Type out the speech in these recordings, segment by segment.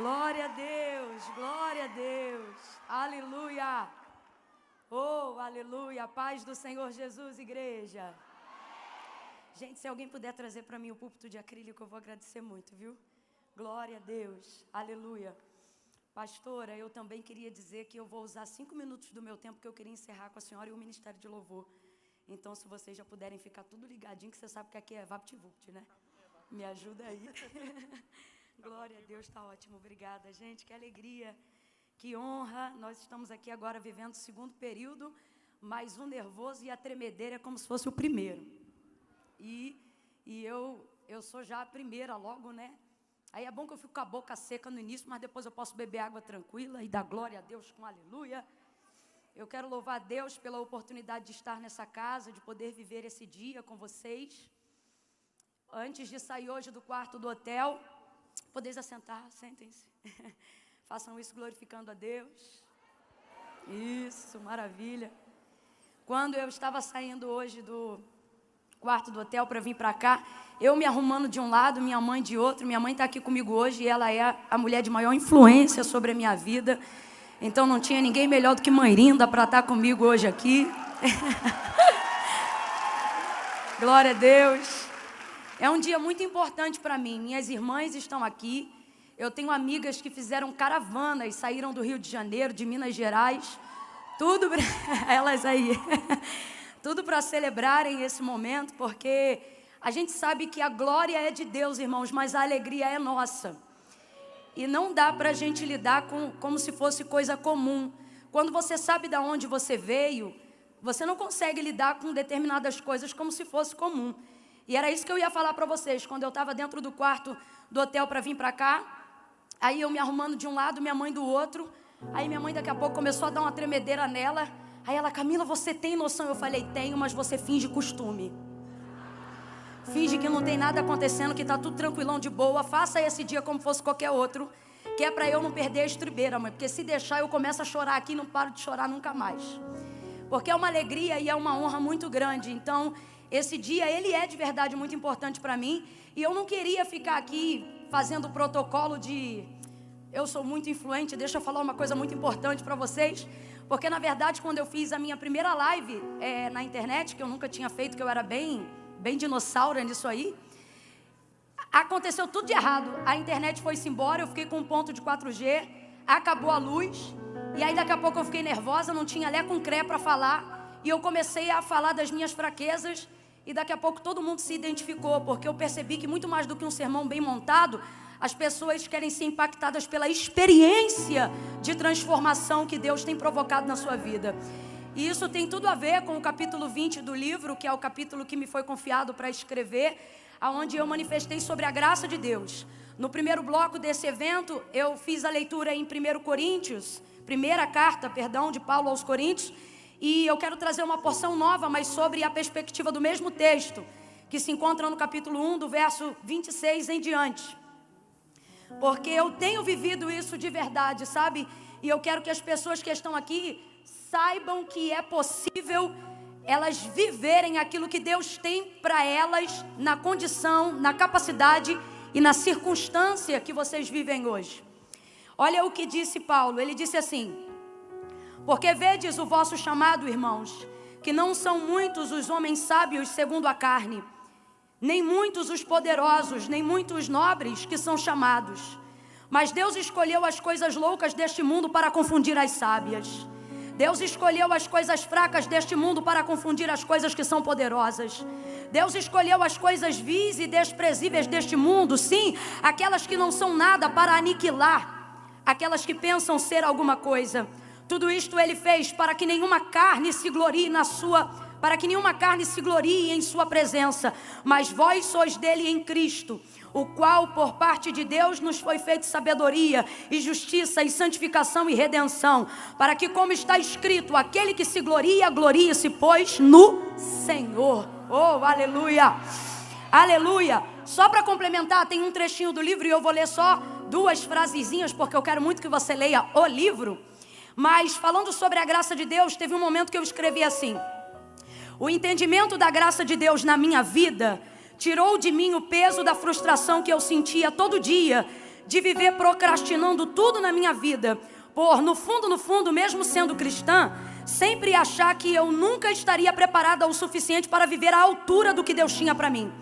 Glória a Deus, glória a Deus, aleluia, oh, aleluia, paz do Senhor Jesus, igreja. Gente, se alguém puder trazer para mim o púlpito de acrílico, eu vou agradecer muito, viu? Glória a Deus, aleluia. Pastora, eu também queria dizer que eu vou usar 5 minutos do meu tempo, que eu queria encerrar com a senhora e o Ministério de Louvor. Então, se vocês já puderem ficar tudo ligadinho, que você sabe que aqui é VaptVult, né? Me ajuda aí. Glória a Deus, está ótimo. Obrigada, gente. Que alegria, que honra. Nós estamos aqui agora vivendo o segundo período, mas o nervoso e a tremedeira é como se fosse o primeiro. E eu sou já a primeira logo, né? Aí é bom que eu fico com a boca seca no início, mas depois eu posso beber água tranquila e dar glória a Deus com aleluia. Eu quero louvar a Deus pela oportunidade de estar nessa casa, de poder viver esse dia com vocês. Antes de sair hoje do quarto do hotel, podeis assentar, sentem-se. Façam isso glorificando a Deus. Isso, maravilha. Quando eu estava saindo hoje do quarto do hotel para vir para cá, eu me arrumando de um lado, minha mãe de outro. Minha mãe está aqui comigo hoje e ela é a mulher de maior influência sobre a minha vida. Então não tinha ninguém melhor do que Mãe Rinda para estar comigo hoje aqui. Glória a Deus. É um dia muito importante para mim. Minhas irmãs estão aqui. Eu tenho amigas que fizeram caravanas, saíram do Rio de Janeiro, de Minas Gerais. Tudo, elas aí. Tudo para celebrarem esse momento, porque a gente sabe que a glória é de Deus, irmãos, mas a alegria é nossa. E não dá para a gente lidar como se fosse coisa comum. Quando você sabe de onde você veio, você não consegue lidar com determinadas coisas como se fosse comum. E era isso que eu ia falar para vocês. Quando eu estava dentro do quarto do hotel para vir para cá, aí eu me arrumando de um lado, minha mãe do outro. Aí minha mãe daqui a pouco começou a dar uma tremedeira nela. Aí ela, Camila, você tem noção? Eu falei, tenho, mas você finge costume. Finge que não tem nada acontecendo, que está tudo tranquilão, de boa. Faça esse dia como fosse qualquer outro, que é para eu não perder a estribeira, mãe. Porque se deixar, eu começo a chorar aqui e não paro de chorar nunca mais. Porque é uma alegria e é uma honra muito grande. Então, esse dia, ele é de verdade muito importante para mim. E eu não queria ficar aqui fazendo o protocolo de... Eu sou muito influente, deixa eu falar uma coisa muito importante para vocês. Porque, na verdade, quando eu fiz a minha primeira live na internet, que eu nunca tinha feito, que eu era bem dinossauro nisso aí, aconteceu tudo de errado. A internet foi-se embora, eu fiquei com um ponto de 4G, acabou a luz, e aí daqui a pouco eu fiquei nervosa, não tinha lé com cré para falar, e eu comecei a falar das minhas fraquezas, e daqui a pouco todo mundo se identificou, porque eu percebi que muito mais do que um sermão bem montado, as pessoas querem ser impactadas pela experiência de transformação que Deus tem provocado na sua vida. E isso tem tudo a ver com o capítulo 20 do livro, que é o capítulo que me foi confiado para escrever, onde eu manifestei sobre a graça de Deus. No primeiro bloco desse evento, eu fiz a leitura em 1 Coríntios, primeira carta, de Paulo aos Coríntios, e eu quero trazer uma porção nova, mas sobre a perspectiva do mesmo texto, que se encontra no capítulo 1, do verso 26 em diante. Porque eu tenho vivido isso de verdade, sabe? E eu quero que as pessoas que estão aqui saibam que é possível elas viverem aquilo que Deus tem para elas, na condição, na capacidade e na circunstância que vocês vivem hoje. Olha o que disse Paulo, ele disse assim: porque vedes o vosso chamado, irmãos, que não são muitos os homens sábios segundo a carne, nem muitos os poderosos, nem muitos os nobres que são chamados. Mas Deus escolheu as coisas loucas deste mundo para confundir as sábias. Deus escolheu as coisas fracas deste mundo para confundir as coisas que são poderosas. Deus escolheu as coisas vis e desprezíveis deste mundo, sim, aquelas que não são nada, para aniquilar aquelas que pensam ser alguma coisa. Tudo isto Ele fez para que nenhuma carne se glorie em sua presença. Mas vós sois dele em Cristo, o qual por parte de Deus nos foi feito sabedoria e justiça e santificação e redenção, para que, como está escrito, aquele que se gloria, glorie-se, pois, no Senhor. Oh, aleluia, aleluia. Só para complementar, tem um trechinho do livro e eu vou ler só 2 frasezinhas, porque eu quero muito que você leia o livro. Mas falando sobre a graça de Deus, teve um momento que eu escrevi assim: o entendimento da graça de Deus na minha vida tirou de mim o peso da frustração que eu sentia todo dia de viver procrastinando tudo na minha vida, por no fundo, mesmo sendo cristã, sempre achar que eu nunca estaria preparada o suficiente para viver à altura do que Deus tinha para mim.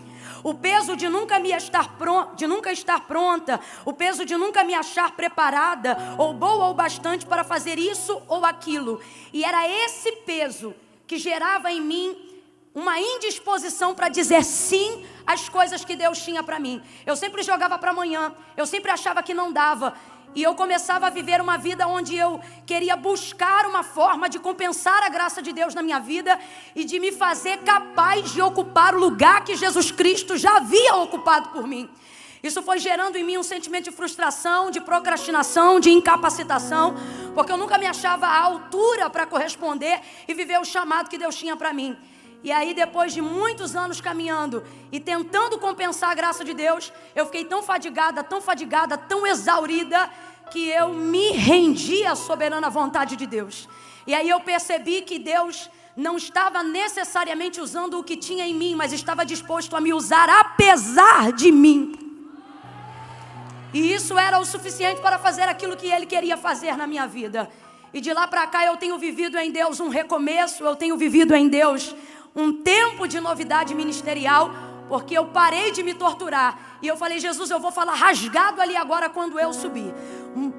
O peso de nunca estar pronta, o peso de nunca me achar preparada, ou boa ou bastante para fazer isso ou aquilo. E era esse peso que gerava em mim uma indisposição para dizer sim às coisas que Deus tinha para mim. Eu sempre jogava para amanhã, eu sempre achava que não dava. E eu começava a viver uma vida onde eu queria buscar uma forma de compensar a graça de Deus na minha vida e de me fazer capaz de ocupar o lugar que Jesus Cristo já havia ocupado por mim. Isso foi gerando em mim um sentimento de frustração, de procrastinação, de incapacitação, porque eu nunca me achava à altura para corresponder e viver o chamado que Deus tinha para mim. E aí, depois de muitos anos caminhando e tentando compensar a graça de Deus, eu fiquei tão fadigada, tão exaurida, que eu me rendi à soberana vontade de Deus. E aí eu percebi que Deus não estava necessariamente usando o que tinha em mim, mas estava disposto a me usar apesar de mim. E isso era o suficiente para fazer aquilo que Ele queria fazer na minha vida. E de lá para cá eu tenho vivido em Deus um recomeço, eu tenho vivido em Deus um tempo de novidade ministerial, porque eu parei de me torturar. E eu falei, Jesus, eu vou falar rasgado ali agora quando eu subir.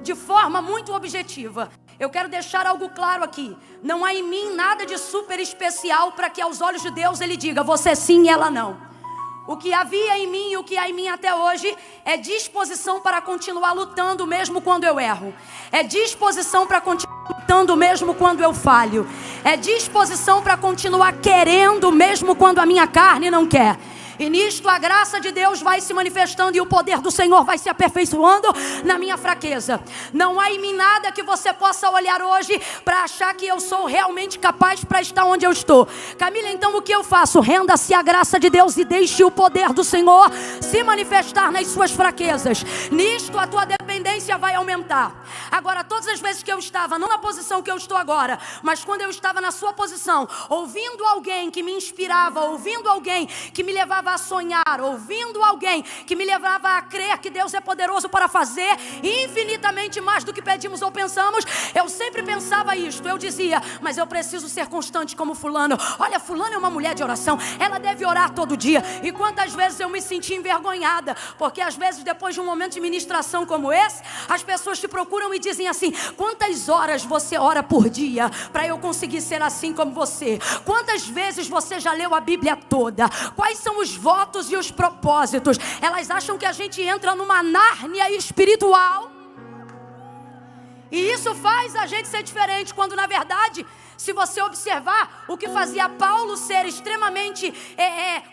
De forma muito objetiva. Eu quero deixar algo claro aqui. Não há em mim nada de super especial para que aos olhos de Deus Ele diga, você sim e ela não. O que havia em mim e o que há em mim até hoje é disposição para continuar lutando mesmo quando eu erro. É disposição para continuar lutando mesmo quando eu falho. É disposição para continuar querendo mesmo quando a minha carne não quer. E nisto a graça de Deus vai se manifestando e o poder do Senhor vai se aperfeiçoando na minha fraqueza. Não há em mim nada que você possa olhar hoje para achar que eu sou realmente capaz para estar onde eu estou. Camila, então o que eu faço? Renda-se à graça de Deus e deixe o poder do Senhor se manifestar nas suas fraquezas. Nisto a tua dependência vai aumentar. Agora, todas as vezes que eu estava, não na posição que eu estou agora, mas quando eu estava na sua posição, ouvindo alguém que me inspirava, ouvindo alguém que me levava a sonhar, ouvindo alguém que me levava a crer que Deus é poderoso para fazer infinitamente mais do que pedimos ou pensamos, eu sempre pensava isto, eu dizia, mas eu preciso ser constante como fulano. Olha, fulano é uma mulher de oração, ela deve orar todo dia. E quantas vezes eu me senti envergonhada, porque às vezes depois de um momento de ministração como esse, as pessoas te procuram e dizem assim, quantas horas você ora por dia para eu conseguir ser assim como você? Quantas vezes você já leu a Bíblia toda? Quais são os votos e os propósitos? Elas acham que a gente entra numa Nárnia espiritual. E isso faz a gente ser diferente, quando na verdade, se você observar, o que fazia Paulo ser extremamente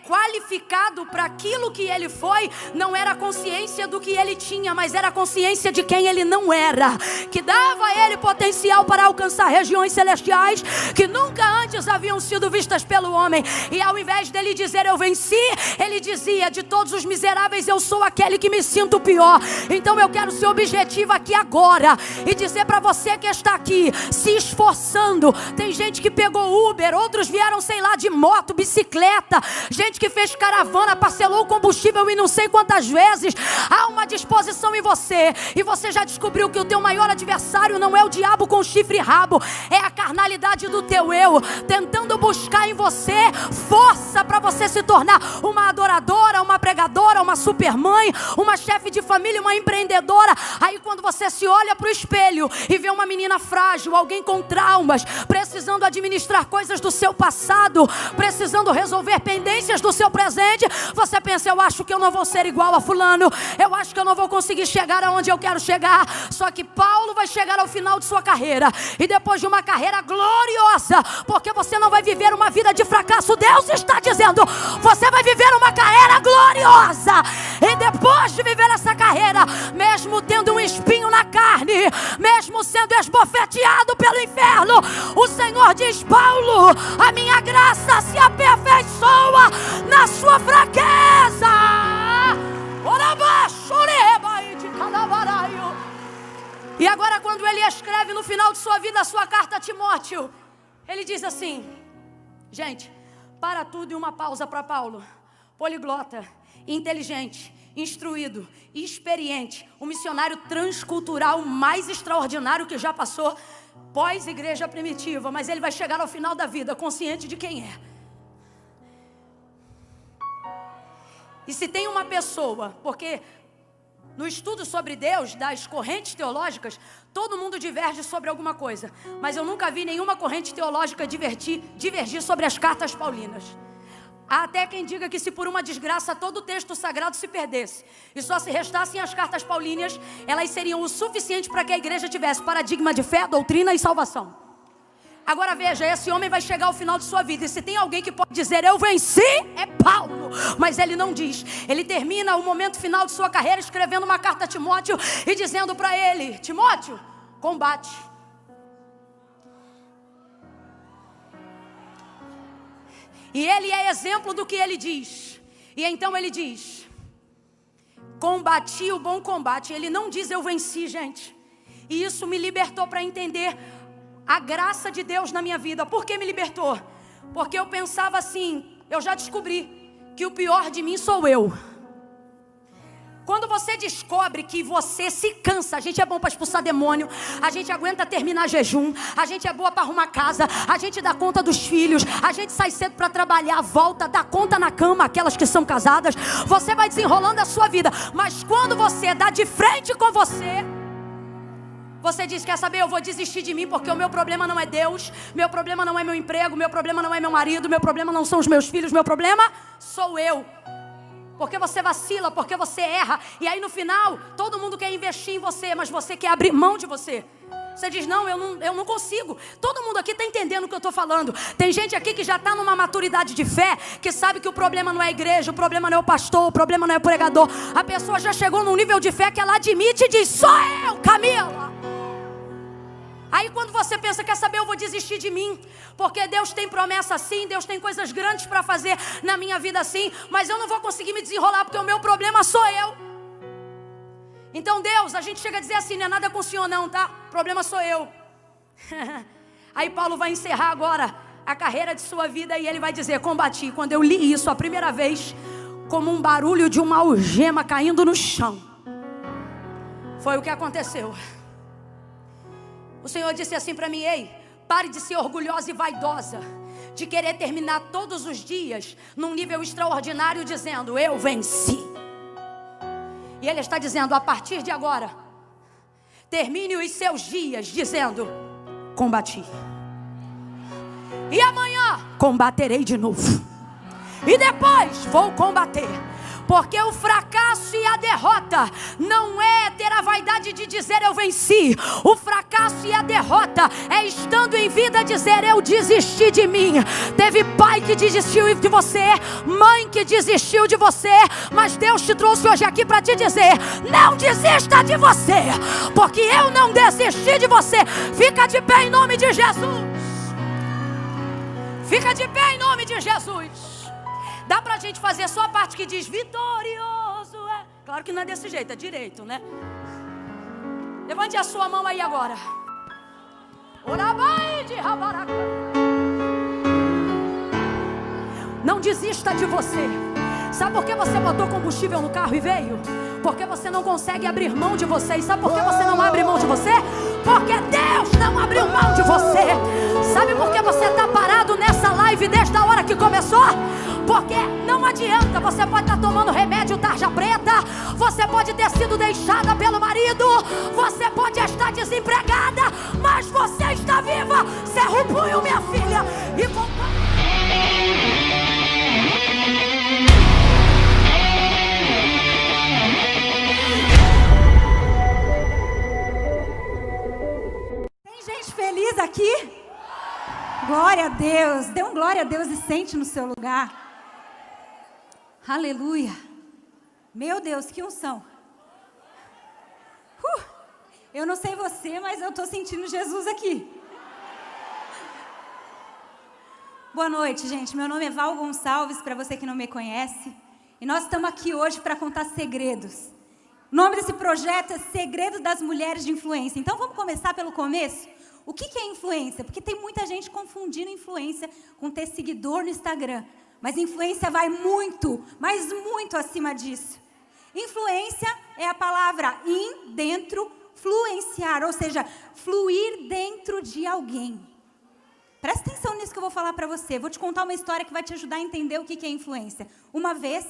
qualificado para aquilo que ele foi, não era a consciência do que ele tinha, mas era a consciência de quem ele não era, que dava a ele potencial para alcançar regiões celestiais que nunca antes haviam sido vistas pelo homem. E ao invés dele dizer eu venci, ele dizia, de todos os miseráveis eu sou aquele que me sinto pior. Então eu quero ser objetivo aqui agora e dizer para você que está aqui se esforçando. Tem gente que pegou Uber, outros vieram, sei lá, de moto, bicicleta, gente que fez caravana, parcelou o combustível e não sei quantas vezes. Há uma disposição em você, e você já descobriu que o teu maior adversário não é o diabo com chifre e rabo, é a carnalidade do teu eu, tentando buscar em você força para você se tornar uma adoradora, uma pregadora, uma supermãe, uma chefe de família, uma empreendedora. Aí quando você se olha para o espelho e vê uma menina frágil, alguém com traumas, precisando administrar coisas do seu passado, precisando resolver pendências do seu presente, você pensa, eu acho que eu não vou ser igual a fulano, eu acho que eu não vou conseguir chegar aonde eu quero chegar. Só que Paulo vai chegar ao final de sua carreira, e depois de uma carreira gloriosa, porque você não vai viver uma vida de fracasso, Deus está dizendo, você vai viver uma carreira gloriosa. E depois de viver essa carreira, mesmo tendo um espinho na carne, mesmo sendo esbofeteado pelo inferno, o Senhor diz, Paulo, a minha graça se aperfeiçoa na sua fraqueza. E agora quando ele escreve no final de sua vida a sua carta a Timóteo, ele diz assim, gente, para tudo e uma pausa para Paulo, poliglota, inteligente, instruído e experiente, o missionário transcultural mais extraordinário que já passou pós-igreja primitiva, mas ele vai chegar ao final da vida consciente de quem é. E se tem uma pessoa, porque no estudo sobre Deus, das correntes teológicas, todo mundo diverge sobre alguma coisa, mas eu nunca vi nenhuma corrente teológica divergir sobre as cartas paulinas. Há até quem diga que se por uma desgraça todo o texto sagrado se perdesse e só se restassem as cartas paulinas, elas seriam o suficiente para que a igreja tivesse paradigma de fé, doutrina e salvação. Agora veja, esse homem vai chegar ao final de sua vida, e se tem alguém que pode dizer eu venci, é Paulo. Mas ele não diz. Ele termina o momento final de sua carreira escrevendo uma carta a Timóteo e dizendo para ele: Timóteo, combate. E ele é exemplo do que ele diz. E então ele diz: combati o bom combate. Ele não diz eu venci, gente. E isso me libertou para entender a graça de Deus na minha vida. Por que me libertou? Porque eu pensava assim, eu já descobri que o pior de mim sou eu. Quando você descobre que você se cansa, a gente é bom para expulsar demônio, a gente aguenta terminar jejum, a gente é boa para arrumar casa, a gente dá conta dos filhos, a gente sai cedo para trabalhar, volta, dá conta na cama, aquelas que são casadas, você vai desenrolando a sua vida. Mas quando você dá de frente com você diz, quer saber, eu vou desistir de mim, porque o meu problema não é Deus, meu problema não é meu emprego, meu problema não é meu marido, meu problema não são os meus filhos, meu problema sou eu. Porque você vacila, porque você erra, e aí no final, todo mundo quer investir em você, mas você quer abrir mão de você. Você diz, não, eu não consigo. Todo mundo aqui está entendendo o que eu estou falando. Tem gente aqui que já está numa maturidade de fé, que sabe que o problema não é a igreja, o problema não é o pastor, o problema não é o pregador. A pessoa já chegou num nível de fé que ela admite e diz, sou eu, Camila. Aí quando você pensa, quer saber, eu vou desistir de mim, porque Deus tem promessa assim, Deus tem coisas grandes para fazer na minha vida assim, mas eu não vou conseguir me desenrolar, porque o meu problema sou eu. Então Deus, a gente chega a dizer assim, não é nada com o Senhor não, tá? O problema sou eu. Aí Paulo vai encerrar agora a carreira de sua vida e ele vai dizer, combati. Quando eu li isso a primeira vez, como um barulho de uma algema caindo no chão, foi o que aconteceu. O Senhor disse assim para mim, ei, pare de ser orgulhosa e vaidosa, de querer terminar todos os dias num nível extraordinário dizendo, eu venci. E Ele está dizendo, a partir de agora, termine os seus dias dizendo, combati. E amanhã, combaterei de novo. E depois, vou combater. Porque o fracasso e a derrota não é ter a vaidade de dizer eu venci. O fracasso e a derrota é estando em vida dizer eu desisti de mim. Teve pai que desistiu de você, mãe que desistiu de você, mas Deus te trouxe hoje aqui para te dizer, não desista de você, porque eu não desisti de você. Fica de pé em nome de Jesus. Fica de pé em nome de Jesus. Dá pra gente fazer só a parte que diz vitorioso é. Claro que não é desse jeito, é direito, né? Levante a sua mão aí agora. Orabai de Rabaraca. Não desista de você. Sabe por que você botou combustível no carro e veio? Porque você não consegue abrir mão de você. E sabe por que você não abre mão de você? Porque Deus não abriu mão de você. Sabe por que você está parado nessa live desde a hora que começou? Porque não adianta, você pode estar tomando remédio tarja preta, você pode ter sido deixada pelo marido, você pode estar desempregada, mas você está viva. Cerra o punho, minha filha, e feliz aqui? Glória a Deus. Dê um glória a Deus e sente no seu lugar. Aleluia. Meu Deus, que unção. Eu não sei você, mas eu estou sentindo Jesus aqui. Boa noite, gente. Meu nome é Val Gonçalves, para você que não me conhece. E nós estamos aqui hoje para contar segredos. O nome desse projeto é Segredo das Mulheres de Influência. Então vamos começar pelo começo? O que é influência? Porque tem muita gente confundindo influência com ter seguidor no Instagram. Mas influência vai muito, mas muito acima disso. Influência é a palavra in, dentro, fluenciar, ou seja, fluir dentro de alguém. Presta atenção nisso que eu vou falar para você. Vou te contar uma história que vai te ajudar a entender o que é influência. Uma vez,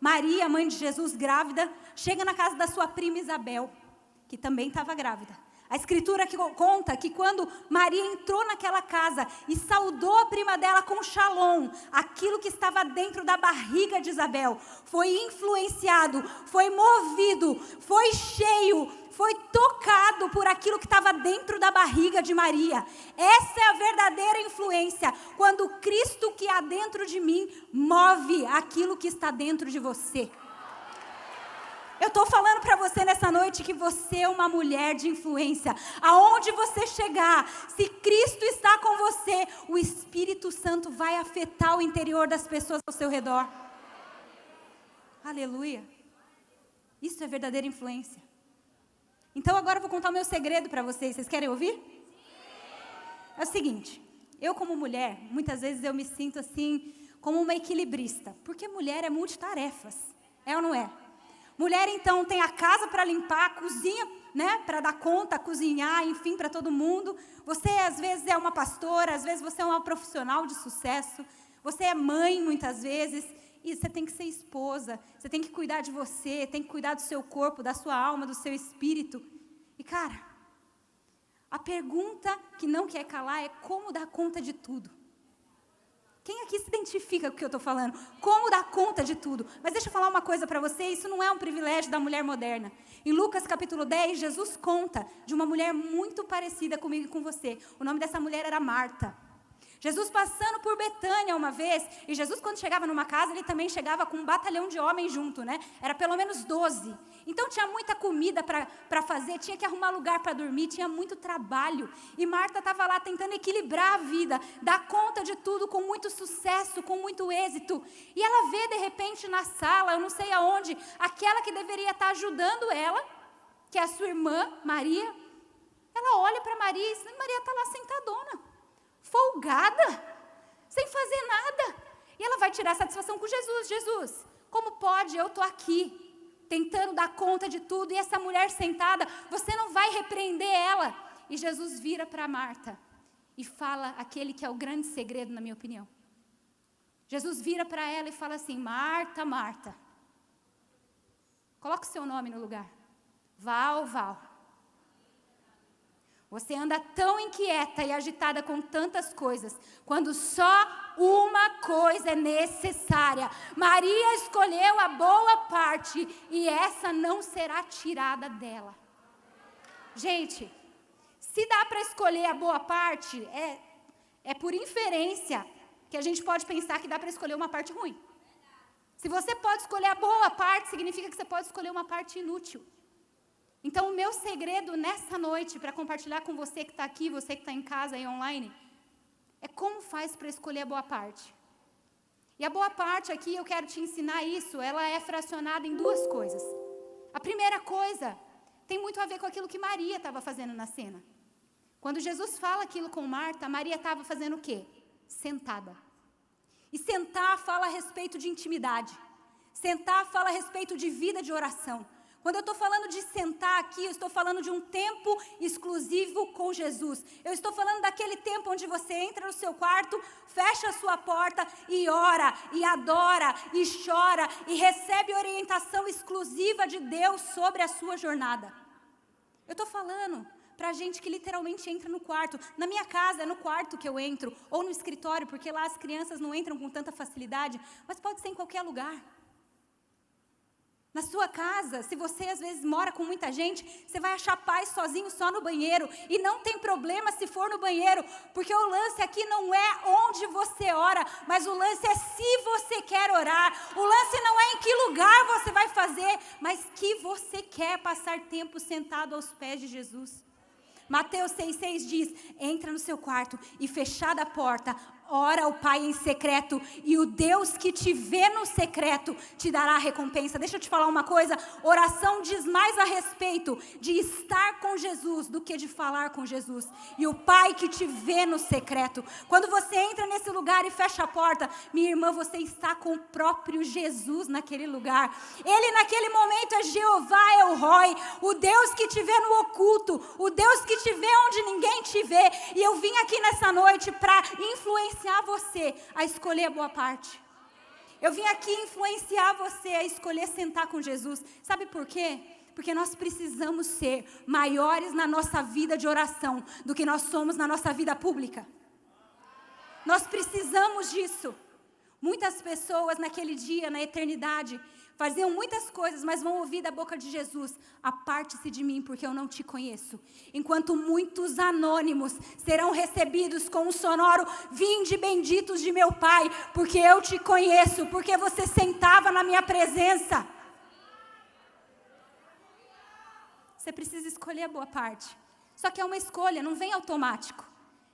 Maria, mãe de Jesus, grávida, chega na casa da sua prima Isabel, que também estava grávida. A escritura que conta que quando Maria entrou naquela casa e saudou a prima dela com shalom, aquilo que estava dentro da barriga de Isabel foi influenciado, foi movido, foi cheio, foi tocado por aquilo que estava dentro da barriga de Maria. Essa é a verdadeira influência, quando Cristo que há dentro de mim move aquilo que está dentro de você. Eu estou falando para você nessa noite que você é uma mulher de influência. Aonde você chegar, se Cristo está com você, o Espírito Santo vai afetar o interior das pessoas ao seu redor. Aleluia. Isso é verdadeira influência. Então agora eu vou contar o meu segredo para vocês. Vocês querem ouvir? É o seguinte, eu como mulher, muitas vezes eu me sinto assim, como uma equilibrista. Porque mulher é multitarefas. É ou não é? Mulher, então, tem a casa para limpar, a cozinha, né, para dar conta, cozinhar, enfim, para todo mundo. Você, às vezes, é uma pastora, às vezes você é uma profissional de sucesso. Você é mãe, muitas vezes, e você tem que ser esposa. Você tem que cuidar de você, tem que cuidar do seu corpo, da sua alma, do seu espírito. E, cara, a pergunta que não quer calar é como dar conta de tudo. Quem aqui se identifica com o que eu estou falando? Como dar conta de tudo? Mas deixa eu falar uma coisa para você, isso não é um privilégio da mulher moderna. Em Lucas capítulo 10, Jesus conta de uma mulher muito parecida comigo e com você. O nome dessa mulher era Marta. Jesus passando por Betânia uma vez, e Jesus quando chegava numa casa, ele também chegava com um batalhão de homens junto, né? Era pelo menos 12. Então tinha muita comida para fazer, tinha que arrumar lugar para dormir, tinha muito trabalho. E Marta estava lá tentando equilibrar a vida, dar conta de tudo com muito sucesso, com muito êxito. E ela vê de repente na sala, eu não sei aonde, aquela que deveria estar ajudando ela, que é a sua irmã, Maria. Ela olha para Maria e diz, Maria está lá sentadona. Folgada, sem fazer nada. E ela vai tirar satisfação com Jesus. Jesus, como pode? Eu estou aqui, tentando dar conta de tudo, e essa mulher sentada, você não vai repreender ela. E Jesus vira para Marta e fala aquele que é o grande segredo, na minha opinião. Jesus vira para ela e fala assim, Marta, Marta, coloca o seu nome no lugar. Val, Val. Você anda tão inquieta e agitada com tantas coisas, quando só uma coisa é necessária. Maria escolheu a boa parte e essa não será tirada dela. Gente, se dá para escolher a boa parte, é por inferência que a gente pode pensar que dá para escolher uma parte ruim. Se você pode escolher a boa parte, significa que você pode escolher uma parte inútil. Então, o meu segredo nessa noite, para compartilhar com você que está aqui, você que está em casa e online, é como faz para escolher a boa parte. E a boa parte aqui, eu quero te ensinar isso, ela é fracionada em duas coisas. A primeira coisa tem muito a ver com aquilo que Maria estava fazendo na cena. Quando Jesus fala aquilo com Marta, Maria estava fazendo o quê? Sentada. E sentar fala a respeito de intimidade. Sentar fala a respeito de vida de oração. Quando eu estou falando de sentar aqui, eu estou falando de um tempo exclusivo com Jesus. Eu estou falando daquele tempo onde você entra no seu quarto, fecha a sua porta e ora, e adora, e chora, e recebe orientação exclusiva de Deus sobre a sua jornada. Eu estou falando para gente que literalmente entra no quarto. Na minha casa, é no quarto que eu entro, ou no escritório, porque lá as crianças não entram com tanta facilidade, mas pode ser em qualquer lugar. Na sua casa, se você às vezes mora com muita gente, você vai achar paz sozinho só no banheiro. E não tem problema se for no banheiro, porque o lance aqui não é onde você ora, mas o lance é se você quer orar. O lance não é em que lugar você vai fazer, mas que você quer passar tempo sentado aos pés de Jesus. Mateus 6,6 diz, entra no seu quarto e fechada a porta, ora ao Pai em secreto, e o Deus que te vê no secreto te dará a recompensa. Deixa eu te falar uma coisa, oração diz mais a respeito de estar com Jesus do que de falar com Jesus. E o Pai que te vê no secreto, quando você entra nesse lugar e fecha a porta, minha irmã, você está com o próprio Jesus naquele lugar. Ele naquele momento é Jeová El Roi, o Deus que te vê no oculto, o Deus que te vê onde ninguém te vê. E eu vim aqui nessa noite para influenciar você a escolher a boa parte. Eu vim aqui influenciar você a escolher sentar com Jesus. Sabe por quê? Porque nós precisamos ser maiores na nossa vida de oração do que nós somos na nossa vida pública. Nós precisamos disso. Muitas pessoas naquele dia, na eternidade, faziam muitas coisas, mas vão ouvir da boca de Jesus: aparte-se de mim, porque eu não te conheço. Enquanto muitos anônimos serão recebidos com um sonoro: vinde benditos de meu Pai, porque eu te conheço, porque você sentava na minha presença. Você precisa escolher a boa parte. Só que é uma escolha, não vem automático.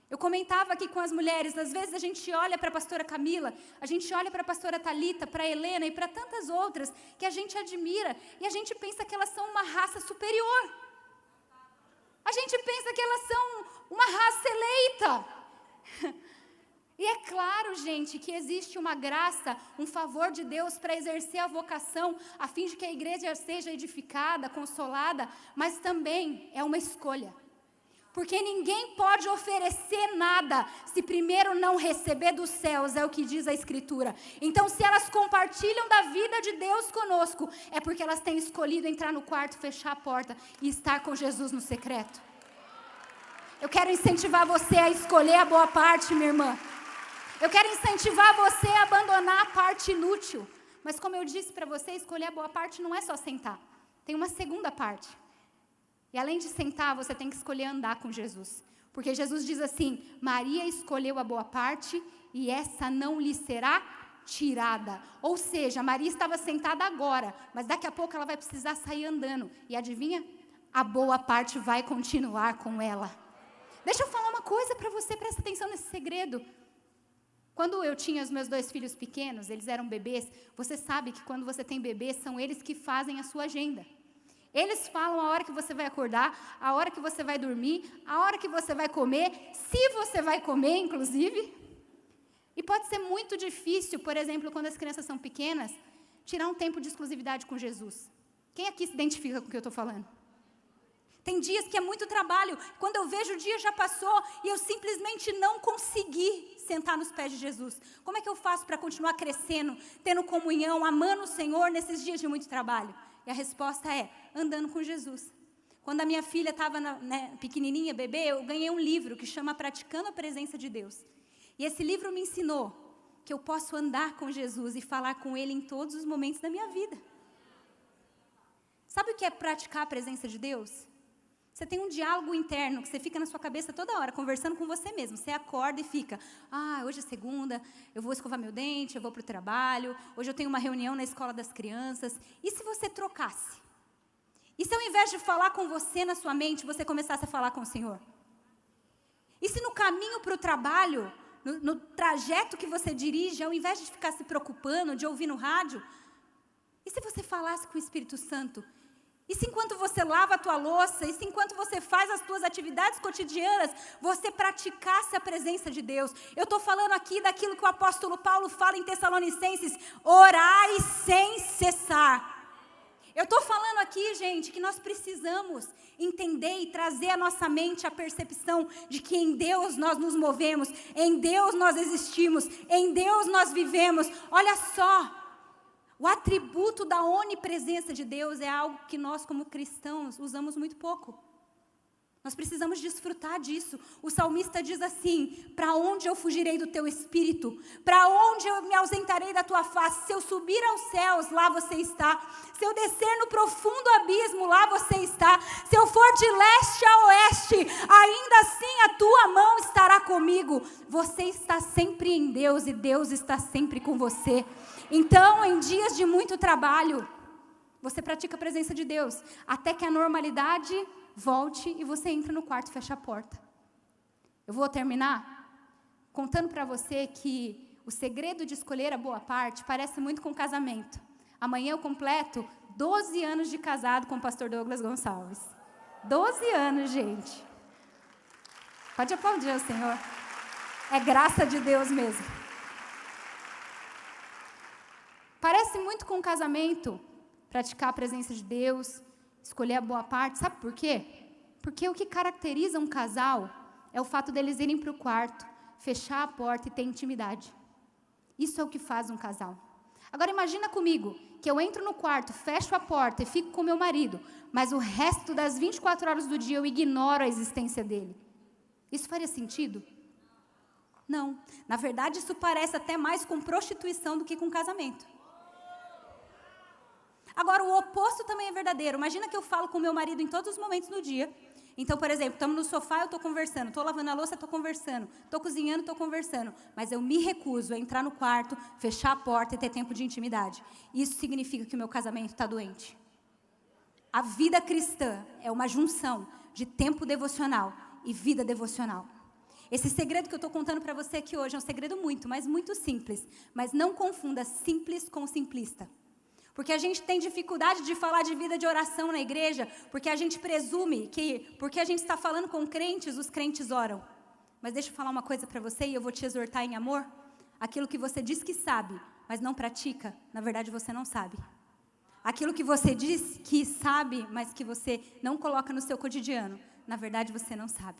Eu comentava aqui com as mulheres, às vezes a gente olha para a pastora Camila, a gente olha para a pastora Thalita, para a Helena e para tantas outras que a gente admira, e a gente pensa que elas são uma raça superior. A gente pensa que elas são uma raça eleita. E é claro, gente, que existe uma graça, um favor de Deus para exercer a vocação, a fim de que a igreja seja edificada, consolada, mas também é uma escolha. Porque ninguém pode oferecer nada se primeiro não receber dos céus, é o que diz a Escritura. Então, se elas compartilham da vida de Deus conosco, é porque elas têm escolhido entrar no quarto, fechar a porta e estar com Jesus no secreto. Eu quero incentivar você a escolher a boa parte, minha irmã. Eu quero incentivar você a abandonar a parte inútil. Mas como eu disse para você, escolher a boa parte não é só sentar. Tem uma segunda parte. E além de sentar, você tem que escolher andar com Jesus. Porque Jesus diz assim: Maria escolheu a boa parte e essa não lhe será tirada. Ou seja, Maria estava sentada agora, mas daqui a pouco ela vai precisar sair andando. E adivinha? A boa parte vai continuar com ela. Deixa eu falar uma coisa para você, presta atenção nesse segredo. Quando eu tinha os meus 2 filhos pequenos, eles eram bebês, você sabe que quando você tem bebês, são eles que fazem a sua agenda. Eles falam a hora que você vai acordar, a hora que você vai dormir, a hora que você vai comer, se você vai comer, inclusive. E pode ser muito difícil, por exemplo, quando as crianças são pequenas, tirar um tempo de exclusividade com Jesus. Quem aqui se identifica com o que eu estou falando? Tem dias que é muito trabalho, quando eu vejo o dia já passou e eu simplesmente não consegui sentar nos pés de Jesus. Como é que eu faço para continuar crescendo, tendo comunhão, amando o Senhor nesses dias de muito trabalho? E a resposta é: andando com Jesus. Quando a minha filha estava pequenininha, bebê, eu ganhei um livro que chama Praticando a Presença de Deus. E esse livro me ensinou que eu posso andar com Jesus e falar com Ele em todos os momentos da minha vida. Sabe o que é praticar a presença de Deus? Você tem um diálogo interno que você fica na sua cabeça toda hora, conversando com você mesmo. Você acorda e fica: hoje é segunda, eu vou escovar meu dente, eu vou para o trabalho, hoje eu tenho uma reunião na escola das crianças. E se você trocasse? E se ao invés de falar com você na sua mente, você começasse a falar com o Senhor? E se no caminho para o trabalho, no trajeto que você dirige, ao invés de ficar se preocupando, de ouvir no rádio, e se você falasse com o Espírito Santo? E se enquanto você lava a tua louça, e se enquanto você faz as tuas atividades cotidianas, você praticasse a presença de Deus? Eu estou falando aqui daquilo que o apóstolo Paulo fala em Tessalonicenses: orai sem cessar. Eu estou falando aqui, gente, que nós precisamos entender e trazer à nossa mente a percepção de que em Deus nós nos movemos, em Deus nós existimos, em Deus nós vivemos. Olha só. O atributo da onipresença de Deus é algo que nós, como cristãos, usamos muito pouco. Nós precisamos desfrutar disso. O salmista diz assim: para onde eu fugirei do teu espírito? Para onde eu me ausentarei da tua face? Se eu subir aos céus, lá você está. Se eu descer no profundo abismo, lá você está. Se eu for de leste a oeste, ainda assim a tua mão estará comigo. Você está sempre em Deus e Deus está sempre com você. Então, em dias de muito trabalho, você pratica a presença de Deus, até que a normalidade volte e você entra no quarto e fecha a porta. Eu vou terminar contando para você que o segredo de escolher a boa parte parece muito com casamento. Amanhã eu completo 12 anos de casado com o pastor Douglas Gonçalves. 12 anos, gente. Pode aplaudir ao Senhor. É graça de Deus mesmo. Parece muito com casamento, praticar a presença de Deus, escolher a boa parte. Sabe por quê? Porque o que caracteriza um casal é o fato deles irem para o quarto, fechar a porta e ter intimidade. Isso é o que faz um casal. Agora imagina comigo que eu entro no quarto, fecho a porta e fico com meu marido, mas o resto das 24 horas do dia eu ignoro a existência dele. Isso faria sentido? Não. Na verdade, isso parece até mais com prostituição do que com casamento. Agora, o oposto também é verdadeiro. Imagina que eu falo com meu marido em todos os momentos do dia. Então, por exemplo, estamos no sofá, eu estou conversando. Estou lavando a louça, estou conversando. Estou cozinhando, estou conversando. Mas eu me recuso a entrar no quarto, fechar a porta e ter tempo de intimidade. Isso significa que o meu casamento está doente. A vida cristã é uma junção de tempo devocional e vida devocional. Esse segredo que eu estou contando para você aqui hoje é um segredo muito, mas muito simples. Mas não confunda simples com simplista. Porque a gente tem dificuldade de falar de vida de oração na igreja, porque a gente presume que, porque a gente está falando com crentes, os crentes oram. Mas deixa eu falar uma coisa para você e eu vou te exortar em amor. Aquilo que você diz que sabe, mas não pratica, na verdade você não sabe. Aquilo que você diz que sabe, mas que você não coloca no seu cotidiano, na verdade você não sabe.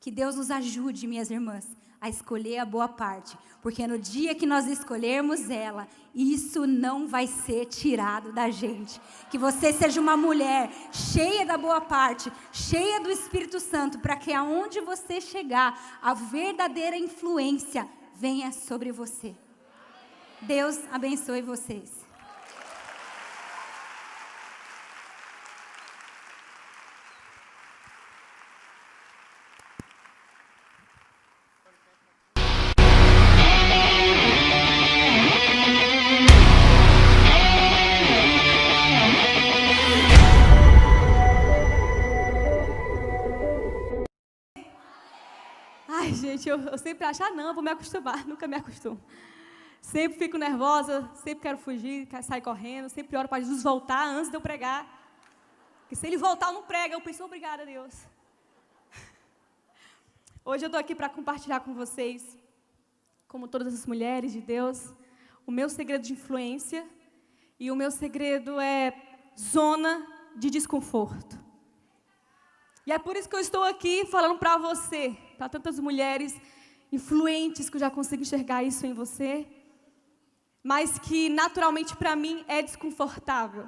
Que Deus nos ajude, minhas irmãs, a escolher a boa parte. Porque no dia que nós escolhermos ela, isso não vai ser tirado da gente. Que você seja uma mulher cheia da boa parte, cheia do Espírito Santo, para que aonde você chegar, a verdadeira influência venha sobre você. Deus abençoe vocês. Ai, gente, eu sempre acho, não, vou me acostumar, nunca me acostumo. Sempre fico nervosa, sempre quero fugir, quero sair correndo, sempre oro para Jesus voltar antes de eu pregar. Porque se ele voltar, eu não prego, eu penso, obrigada, Deus. Hoje eu estou aqui para compartilhar com vocês, como todas as mulheres de Deus, o meu segredo de influência, e o meu segredo é zona de desconforto. E é por isso que eu estou aqui falando para você, para tantas mulheres influentes que eu já consigo enxergar isso em você, mas que naturalmente para mim é desconfortável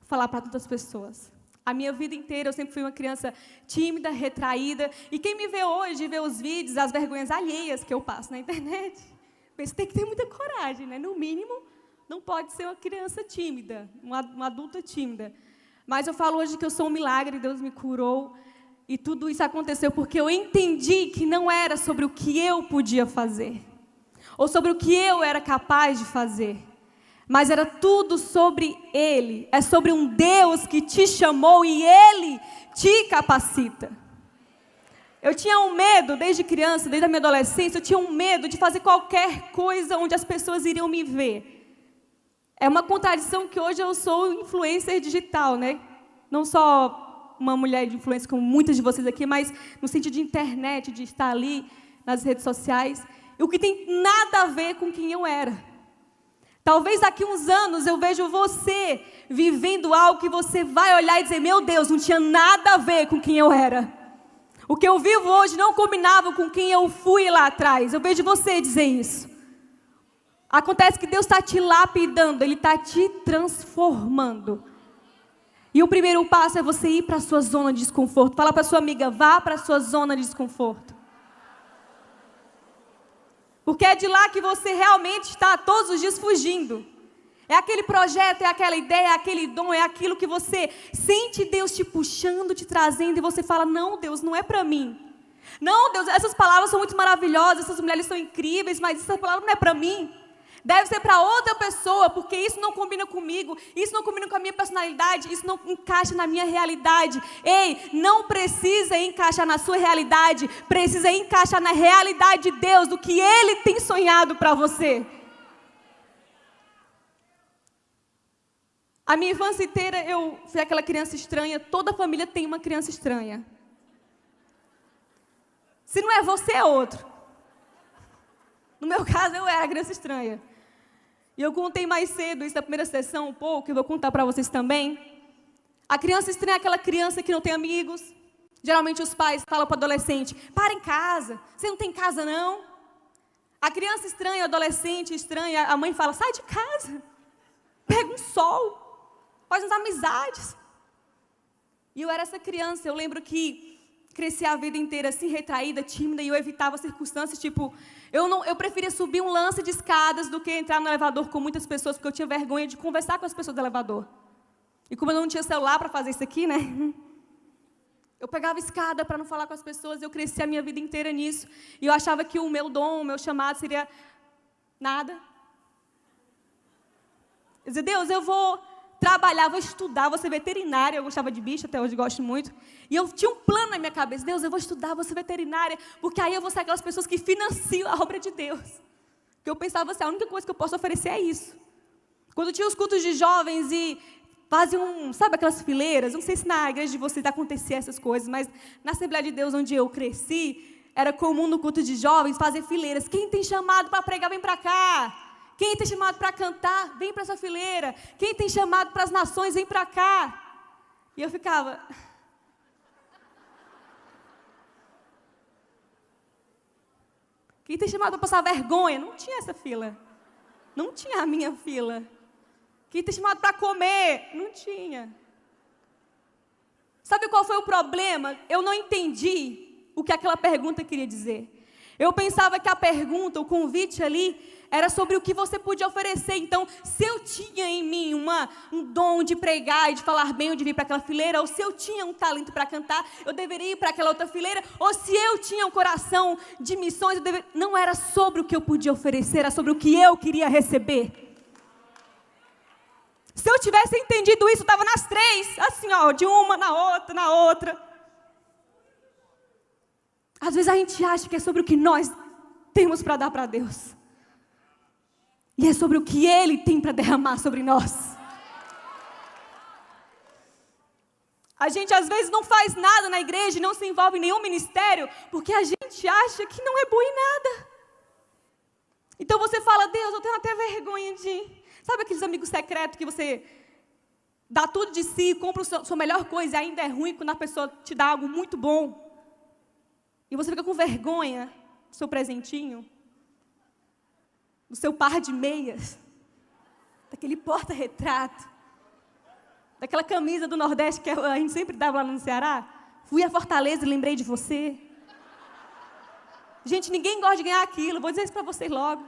falar para tantas pessoas. A minha vida inteira eu sempre fui uma criança tímida, retraída, e quem me vê hoje, vê os vídeos, as vergonhas alheias que eu passo na internet, pensa, tem que ter muita coragem, né? No mínimo, não pode ser uma criança tímida, uma adulta tímida. Mas eu falo hoje que eu sou um milagre, Deus me curou. E tudo isso aconteceu porque eu entendi que não era sobre o que eu podia fazer, ou sobre o que eu era capaz de fazer, mas era tudo sobre Ele. É sobre um Deus que te chamou e Ele te capacita. Eu tinha um medo, desde criança, desde a minha adolescência, eu tinha um medo de fazer qualquer coisa onde as pessoas iriam me ver. É uma contradição que hoje eu sou influencer digital, né? Não só uma mulher de influência como muitas de vocês aqui, mas no sentido de internet, de estar ali nas redes sociais, o que tem nada a ver com quem eu era. Talvez daqui uns anos eu vejo você vivendo algo que você vai olhar e dizer, meu Deus, não tinha nada a ver com quem eu era. O que eu vivo hoje não combinava com quem eu fui lá atrás. Eu vejo você dizer isso. Acontece que Deus está te lapidando, Ele está te transformando. E o primeiro passo é você ir para a sua zona de desconforto. Fala para a sua amiga, vá para a sua zona de desconforto. Porque é de lá que você realmente está todos os dias fugindo. É aquele projeto, é aquela ideia, é aquele dom, é aquilo que você sente Deus te puxando, te trazendo, e você fala, não, Deus, não é para mim. Não, Deus, essas palavras são muito maravilhosas, essas mulheres são incríveis, mas essa palavra não é para mim. Deve ser para outra pessoa, porque isso não combina comigo, isso não combina com a minha personalidade, isso não encaixa na minha realidade. Ei, não precisa encaixar na sua realidade, precisa encaixar na realidade de Deus, do que Ele tem sonhado para você. A minha infância inteira eu fui aquela criança estranha, toda família tem uma criança estranha. Se não é você, é outro. No meu caso, eu era a criança estranha. E eu contei mais cedo isso na primeira sessão um pouco, eu vou contar para vocês também. A criança estranha é aquela criança que não tem amigos. Geralmente os pais falam para o adolescente, para em casa, você não tem casa não. A criança estranha, o adolescente estranha, a mãe fala, sai de casa, pega um sol, faz umas amizades. E eu era essa criança, eu lembro que cresci a vida inteira assim, retraída, tímida, e eu evitava circunstâncias, tipo, eu preferia subir um lance de escadas do que entrar no elevador com muitas pessoas, porque eu tinha vergonha de conversar com as pessoas do elevador. E como eu não tinha celular para fazer isso aqui, né? Eu pegava escada para não falar com as pessoas, eu cresci a minha vida inteira nisso, e eu achava que o meu dom, o meu chamado seria nada. Eu dizia, Deus, eu vou trabalhar, vou estudar, vou ser veterinária. Eu gostava de bicho, até hoje gosto muito. E eu tinha um plano na minha cabeça. Deus, eu vou estudar, vou ser veterinária, porque aí eu vou ser aquelas pessoas que financiam a obra de Deus. Porque eu pensava assim, a única coisa que eu posso oferecer é isso. Quando tinha os cultos de jovens e faziam, sabe aquelas fileiras? Não sei se na igreja de vocês acontecia essas coisas, mas na Assembleia de Deus, onde eu cresci, era comum no culto de jovens fazer fileiras. Quem tem chamado para pregar, vem para cá. Quem tem chamado para cantar, vem para essa fileira. Quem tem chamado para as nações, vem para cá. E eu ficava... Quem tem chamado para passar vergonha? Não tinha essa fila. Não tinha a minha fila. Quem tem chamado para comer? Não tinha. Sabe qual foi o problema? Eu não entendi o que aquela pergunta queria dizer. Eu pensava que a pergunta, o convite ali, era sobre o que você podia oferecer. Então, se eu tinha em mim um dom de pregar e de falar bem, eu devia ir para aquela fileira, ou se eu tinha um talento para cantar, eu deveria ir para aquela outra fileira, ou se eu tinha um coração de missões, não era sobre o que eu podia oferecer, era sobre o que eu queria receber. Se eu tivesse entendido isso, eu estava nas três, assim, ó, de uma na outra, na outra. Às vezes a gente acha que é sobre o que nós temos para dar para Deus. E é sobre o que Ele tem para derramar sobre nós. A gente às vezes não faz nada na igreja, não se envolve em nenhum ministério, porque a gente acha que não é bom em nada. Então você fala, Deus, eu tenho até vergonha de... Sabe aqueles amigos secretos que você dá tudo de si, compra a sua melhor coisa e ainda é ruim quando a pessoa te dá algo muito bom? E você fica com vergonha do seu presentinho, do seu par de meias, daquele porta-retrato, daquela camisa do Nordeste que a gente sempre dava lá no Ceará. Fui a Fortaleza e lembrei de você. Gente, ninguém gosta de ganhar aquilo, vou dizer isso para vocês logo.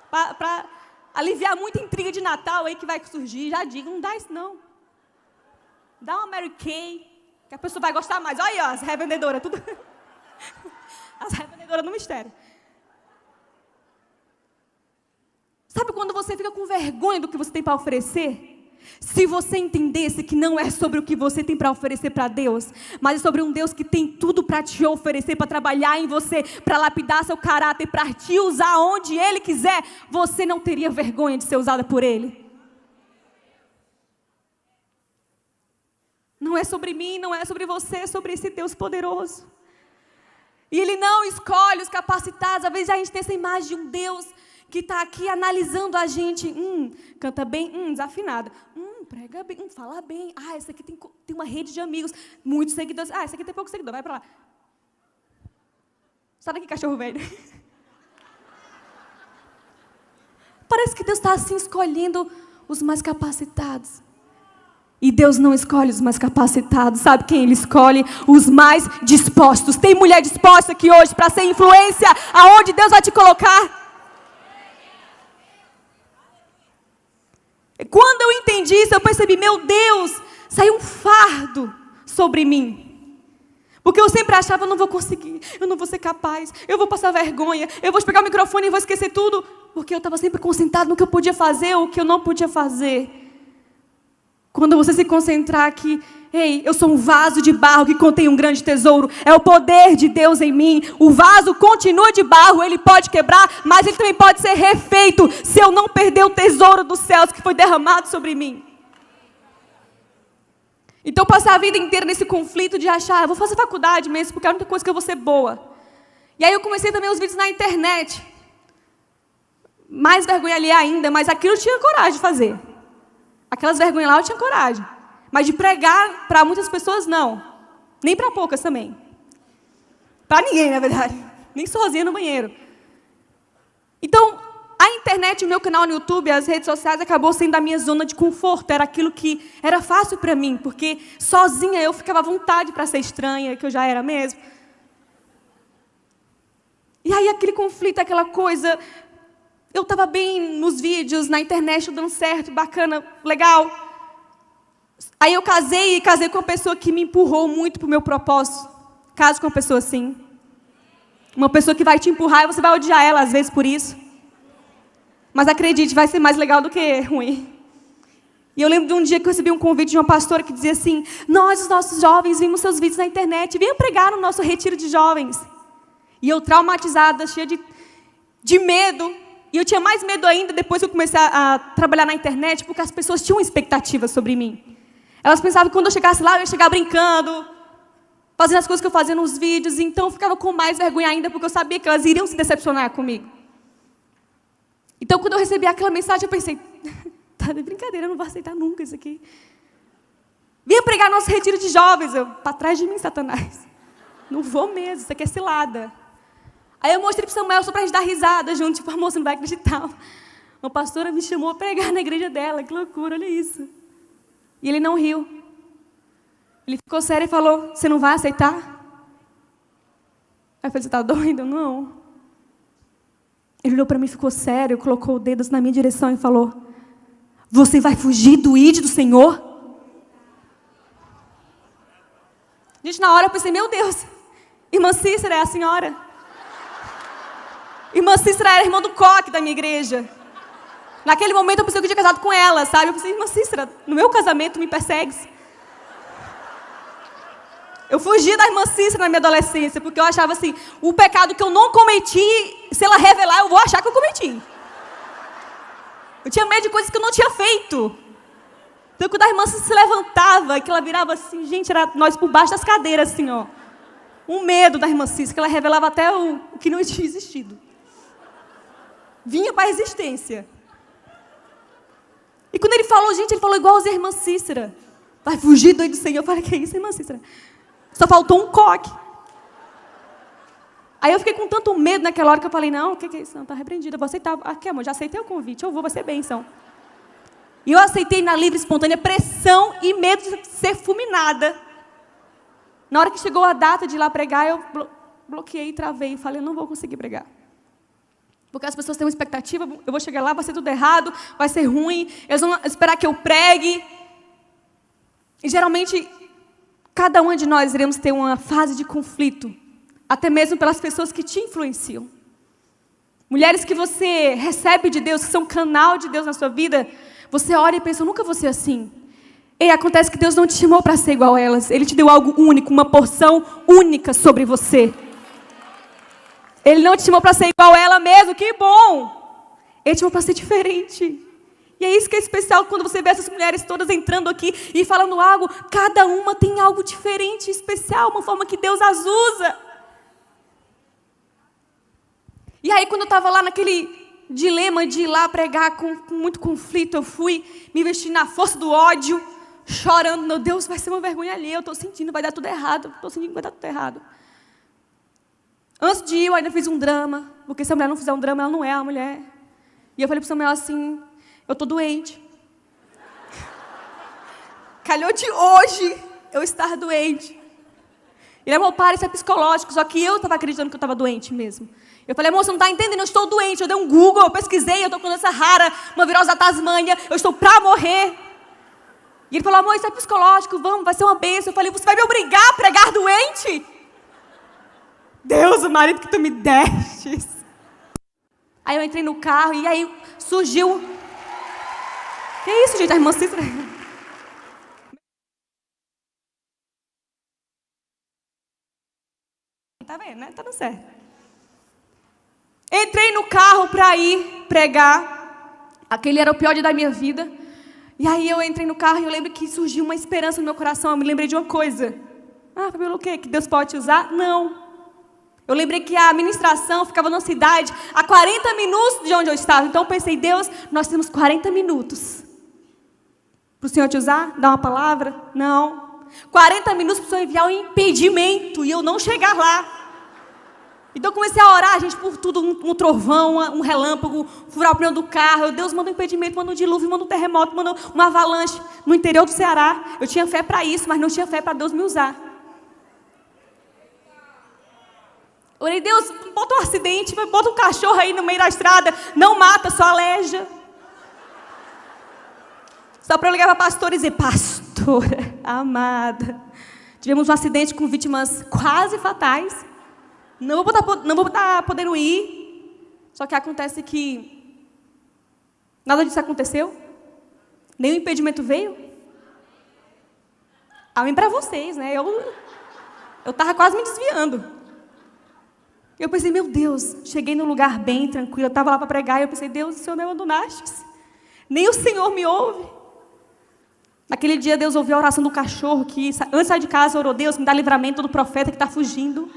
Para aliviar muita intriga de Natal aí que vai surgir, já digo, não dá isso não. Dá uma Mary Kay, que a pessoa vai gostar mais. Olha aí, ó, as revendedoras, tudo... As revendedoras no mistério. Sabe quando você fica com vergonha do que você tem para oferecer? Se você entendesse que não é sobre o que você tem para oferecer para Deus, mas é sobre um Deus que tem tudo para te oferecer, para trabalhar em você, para lapidar seu caráter, para te usar onde Ele quiser, você não teria vergonha de ser usada por Ele. Não é sobre mim, não é sobre você, é sobre esse Deus poderoso. E Ele não escolhe os capacitados. Às vezes a gente tem essa imagem de um Deus que está aqui analisando a gente. Canta bem, desafinada. Prega bem, fala bem. Essa aqui tem uma rede de amigos, muitos seguidores. Essa aqui tem pouco seguidor, vai para lá. Sai daqui, cachorro velho. Parece que Deus está assim escolhendo os mais capacitados. E Deus não escolhe os mais capacitados. Sabe quem Ele escolhe? Os mais dispostos. Tem mulher disposta aqui hoje para ser influência aonde Deus vai te colocar? Quando eu entendi isso, eu percebi, meu Deus, saiu um fardo sobre mim. Porque eu sempre achava, eu não vou conseguir, eu não vou ser capaz, eu vou passar vergonha, eu vou pegar o microfone e vou esquecer tudo. Porque eu estava sempre concentrado no que eu podia fazer ou o que eu não podia fazer. Quando você se concentrar que, ei, eu sou um vaso de barro que contém um grande tesouro, é o poder de Deus em mim. O vaso continua de barro, ele pode quebrar, mas ele também pode ser refeito se eu não perder o tesouro dos céus que foi derramado sobre mim. Então, passar a vida inteira nesse conflito de achar, eu vou fazer faculdade mesmo, porque é a única coisa que eu vou ser boa. E aí eu comecei também os vídeos na internet. Mais vergonha ali ainda, mas aquilo eu tinha coragem de fazer. Aquelas vergonhas lá eu tinha coragem. Mas de pregar para muitas pessoas, não. Nem para poucas também. Para ninguém, na verdade. Nem sozinha no banheiro. Então, a internet, o meu canal no YouTube, as redes sociais, acabou sendo a minha zona de conforto. Era aquilo que era fácil para mim, porque sozinha eu ficava à vontade para ser estranha, que eu já era mesmo. E aí aquele conflito, aquela coisa... Eu estava bem nos vídeos, na internet, dando certo, bacana, legal. Aí eu casei com uma pessoa que me empurrou muito para o meu propósito. Caso com uma pessoa assim. Uma pessoa que vai te empurrar e você vai odiar ela, às vezes, por isso. Mas acredite, vai ser mais legal do que ruim. E eu lembro de um dia que eu recebi um convite de uma pastora que dizia assim, nós, os nossos jovens, vimos seus vídeos na internet, venham pregar no nosso retiro de jovens. E eu traumatizada, cheia de medo. E eu tinha mais medo ainda depois que eu comecei a trabalhar na internet, porque as pessoas tinham expectativas sobre mim. Elas pensavam que quando eu chegasse lá, eu ia chegar brincando, fazendo as coisas que eu fazia nos vídeos, então eu ficava com mais vergonha ainda, porque eu sabia que elas iriam se decepcionar comigo. Então, quando eu recebi aquela mensagem, eu pensei, tá de brincadeira, eu não vou aceitar nunca isso aqui. Vinha pregar nosso retiro de jovens, para trás de mim, Satanás. Não vou mesmo, isso aqui é cilada. Aí eu mostrei para Samuel só para a gente dar risada junto, tipo, a moça não vai acreditar. Uma pastora me chamou a pregar na igreja dela, que loucura, olha isso. E ele não riu. Ele ficou sério e falou, você não vai aceitar? Aí eu falei, você está doido? Não. Ele olhou para mim, ficou sério, colocou o dedo na minha direção e falou, você vai fugir do ID do Senhor? Gente, na hora eu pensei, meu Deus, irmã Cícera é a senhora. Irmã Cícera era irmã do coque da minha igreja. Naquele momento eu pensei que eu tinha casado com ela, sabe? Eu pensei, irmã Cícera, no meu casamento me persegues. Eu fugi da irmã Cícera na minha adolescência, porque eu achava assim, o pecado que eu não cometi, se ela revelar, eu vou achar que eu cometi. Eu tinha medo de coisas que eu não tinha feito. Então, quando a irmã se levantava, que ela virava assim, gente, era nós por baixo das cadeiras, assim, ó. Um medo da irmã Cícera, que ela revelava até o que não tinha existido. Vinha para a existência. E quando ele falou, gente, ele falou igual a irmã Cícera. Vai fugir do Senhor. Eu falei, que é isso, irmã Cícera? Só faltou um coque. Aí eu fiquei com tanto medo naquela hora que eu falei, não, o que é isso? Não, está repreendida, eu vou aceitar. Aqui, amor, já aceitei o convite, eu vou, vai ser bênção. E eu aceitei na livre, espontânea pressão e medo de ser fulminada. Na hora que chegou a data de ir lá pregar, eu bloqueei, travei e falei, eu não vou conseguir pregar. Porque as pessoas têm uma expectativa, eu vou chegar lá, vai ser tudo errado, vai ser ruim, eles vão esperar que eu pregue. E geralmente, cada um de nós iremos ter uma fase de conflito, até mesmo pelas pessoas que te influenciam. Mulheres que você recebe de Deus, que são canal de Deus na sua vida, você olha e pensa, eu nunca vou ser assim. E acontece que Deus não te chamou para ser igual a elas, Ele te deu algo único, uma porção única sobre você. Ele não te chamou para ser igual a ela mesmo, que bom! Ele te chamou para ser diferente. E é isso que é especial quando você vê essas mulheres todas entrando aqui e falando algo, cada uma tem algo diferente, especial, uma forma que Deus as usa. E aí quando eu estava lá naquele dilema de ir lá pregar com muito conflito, eu fui me vestir na força do ódio, chorando, meu Deus, vai ser uma vergonha alheia, eu estou sentindo, vai dar tudo errado, estou sentindo que vai dar tudo errado. Antes de ir, eu ainda fiz um drama, porque se a mulher não fizer um drama, ela não é a mulher. E eu falei para o Samuel assim, eu estou doente. Calhou de hoje eu estar doente. Ele falou, para, isso é psicológico, só que eu estava acreditando que eu estava doente mesmo. Eu falei, amor, você não está entendendo, eu estou doente. Eu dei um Google, eu pesquisei, eu estou com doença rara, uma virose da Tasmânia, eu estou para morrer. E ele falou, amor, isso é psicológico, vamos, vai ser uma bênção. Eu falei, você vai me obrigar a pregar doente? Deus, o marido que tu me deste. Aí eu entrei no carro e aí surgiu... Que isso, gente? A irmã Cícera... Tá vendo, né? Tá dando certo. Entrei no carro para ir pregar. Aquele era o pior dia da minha vida. E aí eu entrei no carro e eu lembro que surgiu uma esperança no meu coração. Eu me lembrei de uma coisa. Fabiola, o quê? Que Deus pode te usar? Não. Eu lembrei que a ministração ficava numa cidade a 40 minutos de onde eu estava. Então eu pensei, Deus, nós temos 40 minutos. Para o Senhor te usar? Dar uma palavra? Não. 40 minutos para o Senhor enviar um impedimento e eu não chegar lá. Então eu comecei a orar, gente, por tudo, um trovão, um relâmpago, furar o pneu do carro. Deus manda um impedimento, manda um dilúvio, manda um terremoto, manda uma avalanche no interior do Ceará. Eu tinha fé para isso, mas não tinha fé para Deus me usar. Orei, Deus, bota um acidente, bota um cachorro aí no meio da estrada, não mata, só aleja. Só para eu ligar para a pastora e dizer, pastora amada, tivemos um acidente com vítimas quase fatais. Não vou estar podendo ir. Só que acontece que nada disso aconteceu. Nem o impedimento veio. Amém para vocês, né? Eu estava quase me desviando. Eu pensei, meu Deus, cheguei num lugar bem tranquilo. Eu estava lá para pregar e eu pensei, Deus, o Senhor não me abandonaste. Nem o Senhor me ouve. Naquele dia Deus ouviu a oração do cachorro que antes de sair de casa orou, Deus, me dá livramento do profeta que está fugindo.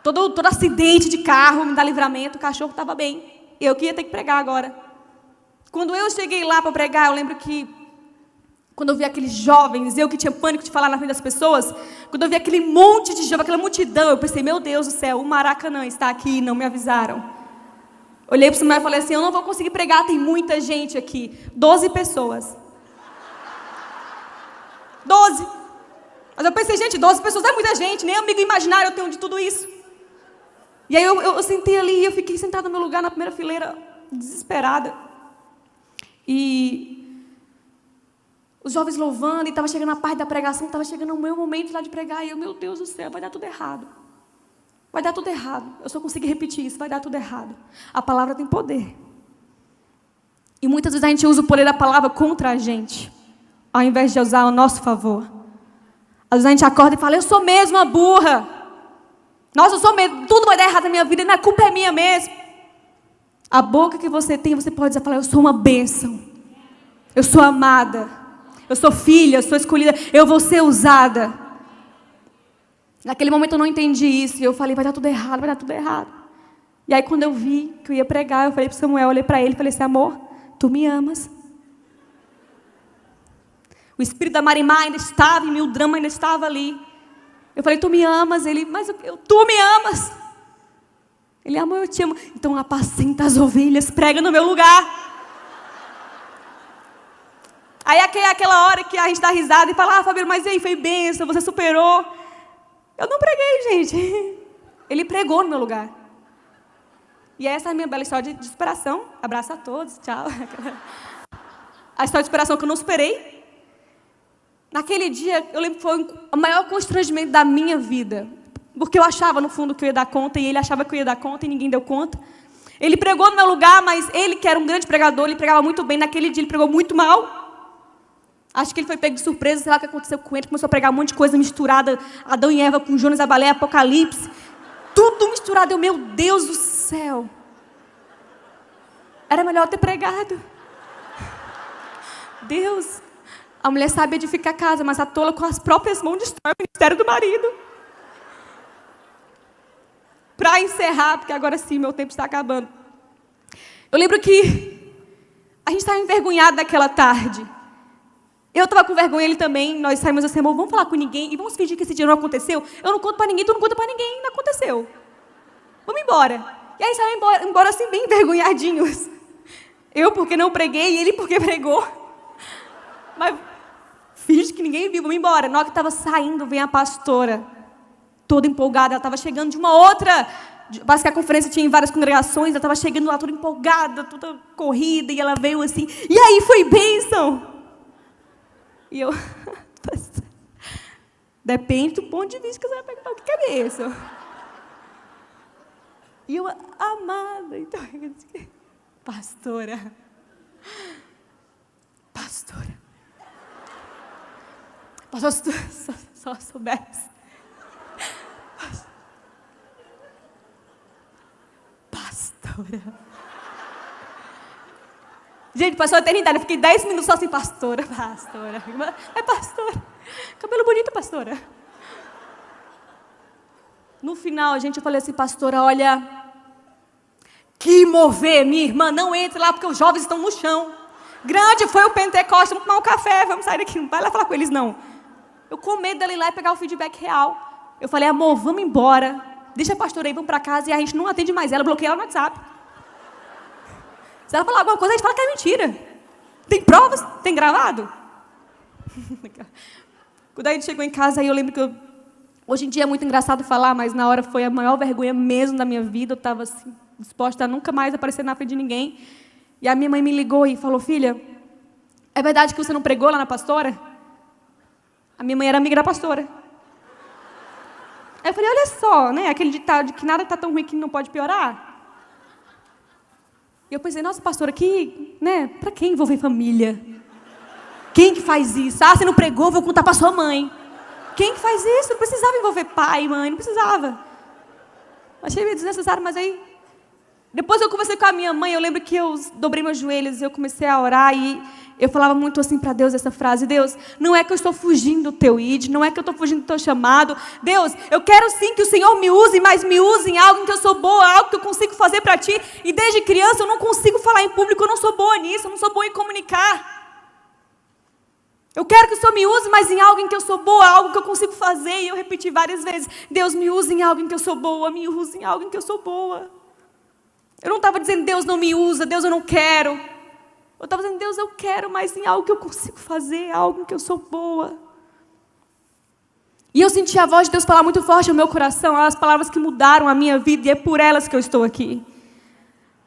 Todo acidente de carro me dá livramento, o cachorro estava bem. Eu que ia ter que pregar agora. Quando eu cheguei lá para pregar, eu lembro que, quando eu vi aqueles jovens, eu que tinha pânico de falar na frente das pessoas, quando eu vi aquele monte de jovens, aquela multidão, eu pensei, meu Deus do céu, o Maracanã está aqui e não me avisaram. Olhei para o Samuel e falei assim, eu não vou conseguir pregar, tem muita gente aqui. 12 pessoas. 12. Mas eu pensei, gente, 12 pessoas é muita gente, nem amigo imaginário eu tenho de tudo isso. E aí eu sentei ali, eu fiquei sentada no meu lugar, na primeira fileira, desesperada. E os jovens louvando, e estava chegando a parte da pregação, estava chegando o meu momento lá de pregar, e eu, meu Deus do céu, vai dar tudo errado. Vai dar tudo errado. Eu só consegui repetir isso, vai dar tudo errado. A palavra tem poder. E muitas vezes a gente usa o poder da palavra contra a gente, ao invés de usar ao nosso favor. Às vezes a gente acorda e fala, eu sou mesmo uma burra. Nossa, eu sou mesmo, tudo vai dar errado na minha vida, e a culpa é minha mesmo. A boca que você tem, você pode dizer, eu sou uma bênção. Eu sou amada. Eu sou filha, eu sou escolhida. Eu vou ser usada. Naquele momento eu não entendi isso. E eu falei, vai dar tudo errado, vai dar tudo errado. E aí quando eu vi que eu ia pregar, eu falei para Samuel, olhei para ele e falei assim, amor, tu me amas. O espírito da Marimá ainda estava em mim, o drama ainda estava ali. Eu falei, tu me amas? Ele, mas tu me amas? Ele, amor, eu te amo. Então apacenta as ovelhas, prega no meu lugar. Aí é aquela hora que a gente dá risada e fala, Fabiola, mas e aí, foi bênção, você superou. Eu não preguei, gente. Ele pregou no meu lugar. E essa é a minha bela história de superação. Abraço a todos, tchau. A história de superação que eu não superei. Naquele dia, eu lembro que foi o maior constrangimento da minha vida. Porque eu achava, no fundo, que eu ia dar conta, e ele achava que eu ia dar conta, e ninguém deu conta. Ele pregou no meu lugar, mas ele, que era um grande pregador, ele pregava muito bem. Naquele dia, ele pregou muito mal. Acho que ele foi pego de surpresa, sei lá o que aconteceu com ele. Começou a pregar um monte de coisa misturada. Adão e Eva com Jonas, Abalé, Apocalipse. Tudo misturado. Eu, meu Deus do céu. Era melhor eu ter pregado. Deus... A mulher sabe edificar a casa, mas a tola com as próprias mãos destrói o ministério do marido. Para encerrar, porque agora sim, meu tempo está acabando. Eu lembro que a gente estava envergonhado naquela tarde. Eu estava com vergonha, ele também. Nós saímos assim, amor, vamos falar com ninguém e vamos fingir que esse dia não aconteceu. Eu não conto para ninguém, tu não conta para ninguém, não aconteceu. Vamos embora. E aí saímos embora assim, bem envergonhadinhos. Eu porque não preguei e ele porque pregou. Mas... finge que ninguém viu, vamos embora. Na hora que estava saindo, vem a pastora, toda empolgada. Ela estava chegando de uma outra... Parece que a conferência tinha em várias congregações. Ela estava chegando lá toda empolgada, toda corrida. E ela veio assim, e aí, foi bênção? E eu... Depende do ponto de vista que você vai pegar. O que é isso? E eu, amada, então, pastora. Pastor, se só soubesse. Pastora. Gente, passou a eternidade. Eu fiquei 10 minutos só assim, pastora. É pastora. Cabelo bonito, pastora. No final, gente, eu falei assim, pastora, olha, que mover, minha irmã, não entre lá porque os jovens estão no chão. Grande foi o Pentecostes, vamos tomar um café, vamos sair daqui, não vai lá falar com eles, não. Eu com medo dela ir lá e pegar o feedback real. Eu falei, amor, vamos embora, deixa a pastora aí, vamos para casa, e a gente não atende mais ela, bloqueia ela no WhatsApp. Se ela falar alguma coisa, a gente fala que é mentira. Tem provas? Tem gravado? Quando a gente chegou em casa, aí eu lembro que hoje em dia é muito engraçado falar, mas na hora foi a maior vergonha mesmo da minha vida. Eu estava assim, disposta a nunca mais aparecer na frente de ninguém. E a minha mãe me ligou e falou, filha, é verdade que você não pregou lá na pastora? A minha mãe era amiga da pastora. Aí eu falei, olha só, né, aquele ditado de que nada está tão ruim que não pode piorar. E eu pensei, nossa, pastora, que, né, para quem envolver família? Quem que faz isso? Ah, você não pregou, vou contar para sua mãe. Quem que faz isso? Não precisava envolver pai, mãe, não precisava. Achei meio desnecessário, mas aí... Depois eu conversei com a minha mãe, eu lembro que eu dobrei meus joelhos e eu comecei a orar e eu falava muito assim para Deus essa frase, Deus, não é que eu estou fugindo do teu id, não é que eu estou fugindo do teu chamado, Deus, eu quero sim que o Senhor me use, mas me use em algo em que eu sou boa, algo que eu consigo fazer para ti, e desde criança eu não consigo falar em público, eu não sou boa nisso, eu não sou boa em comunicar. Eu quero que o Senhor me use, mas em algo em que eu sou boa, algo que eu consigo fazer, e eu repeti várias vezes, Deus, me use em algo em que eu sou boa, me use em algo em que eu sou boa. Eu não estava dizendo, Deus não me usa, Deus eu não quero. Eu estava dizendo, Deus eu quero, mas em algo que eu consigo fazer, algo em que eu sou boa. E eu senti a voz de Deus falar muito forte no meu coração, as palavras que mudaram a minha vida, e é por elas que eu estou aqui.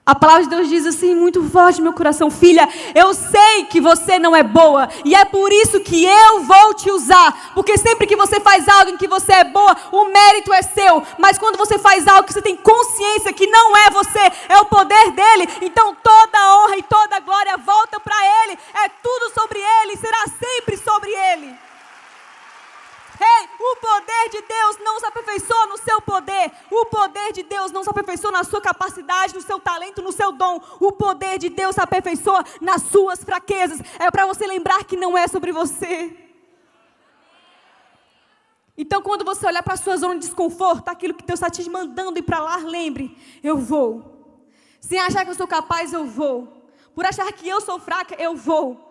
A palavra de Deus diz assim, muito forte no meu coração, filha, eu sei que você não é boa, e é por isso que eu vou te usar, porque sempre que você faz algo em que você é boa, o mérito é seu, mas quando você faz algo que você tem consciência que não é você, é o poder dele, então toda a honra e toda a glória volta para ele, é tudo sobre ele, será sempre sobre ele. Ei, o poder de Deus não se aperfeiçoa no seu poder. O poder de Deus não se aperfeiçoa na sua capacidade, no seu talento, no seu dom. O poder de Deus se aperfeiçoa nas suas fraquezas. É para você lembrar que não é sobre você. Então, quando você olhar para a sua zona de desconforto, aquilo que Deus está te mandando ir para lá, lembre, eu vou. Sem achar que eu sou capaz, eu vou. Por achar que eu sou fraca, eu vou.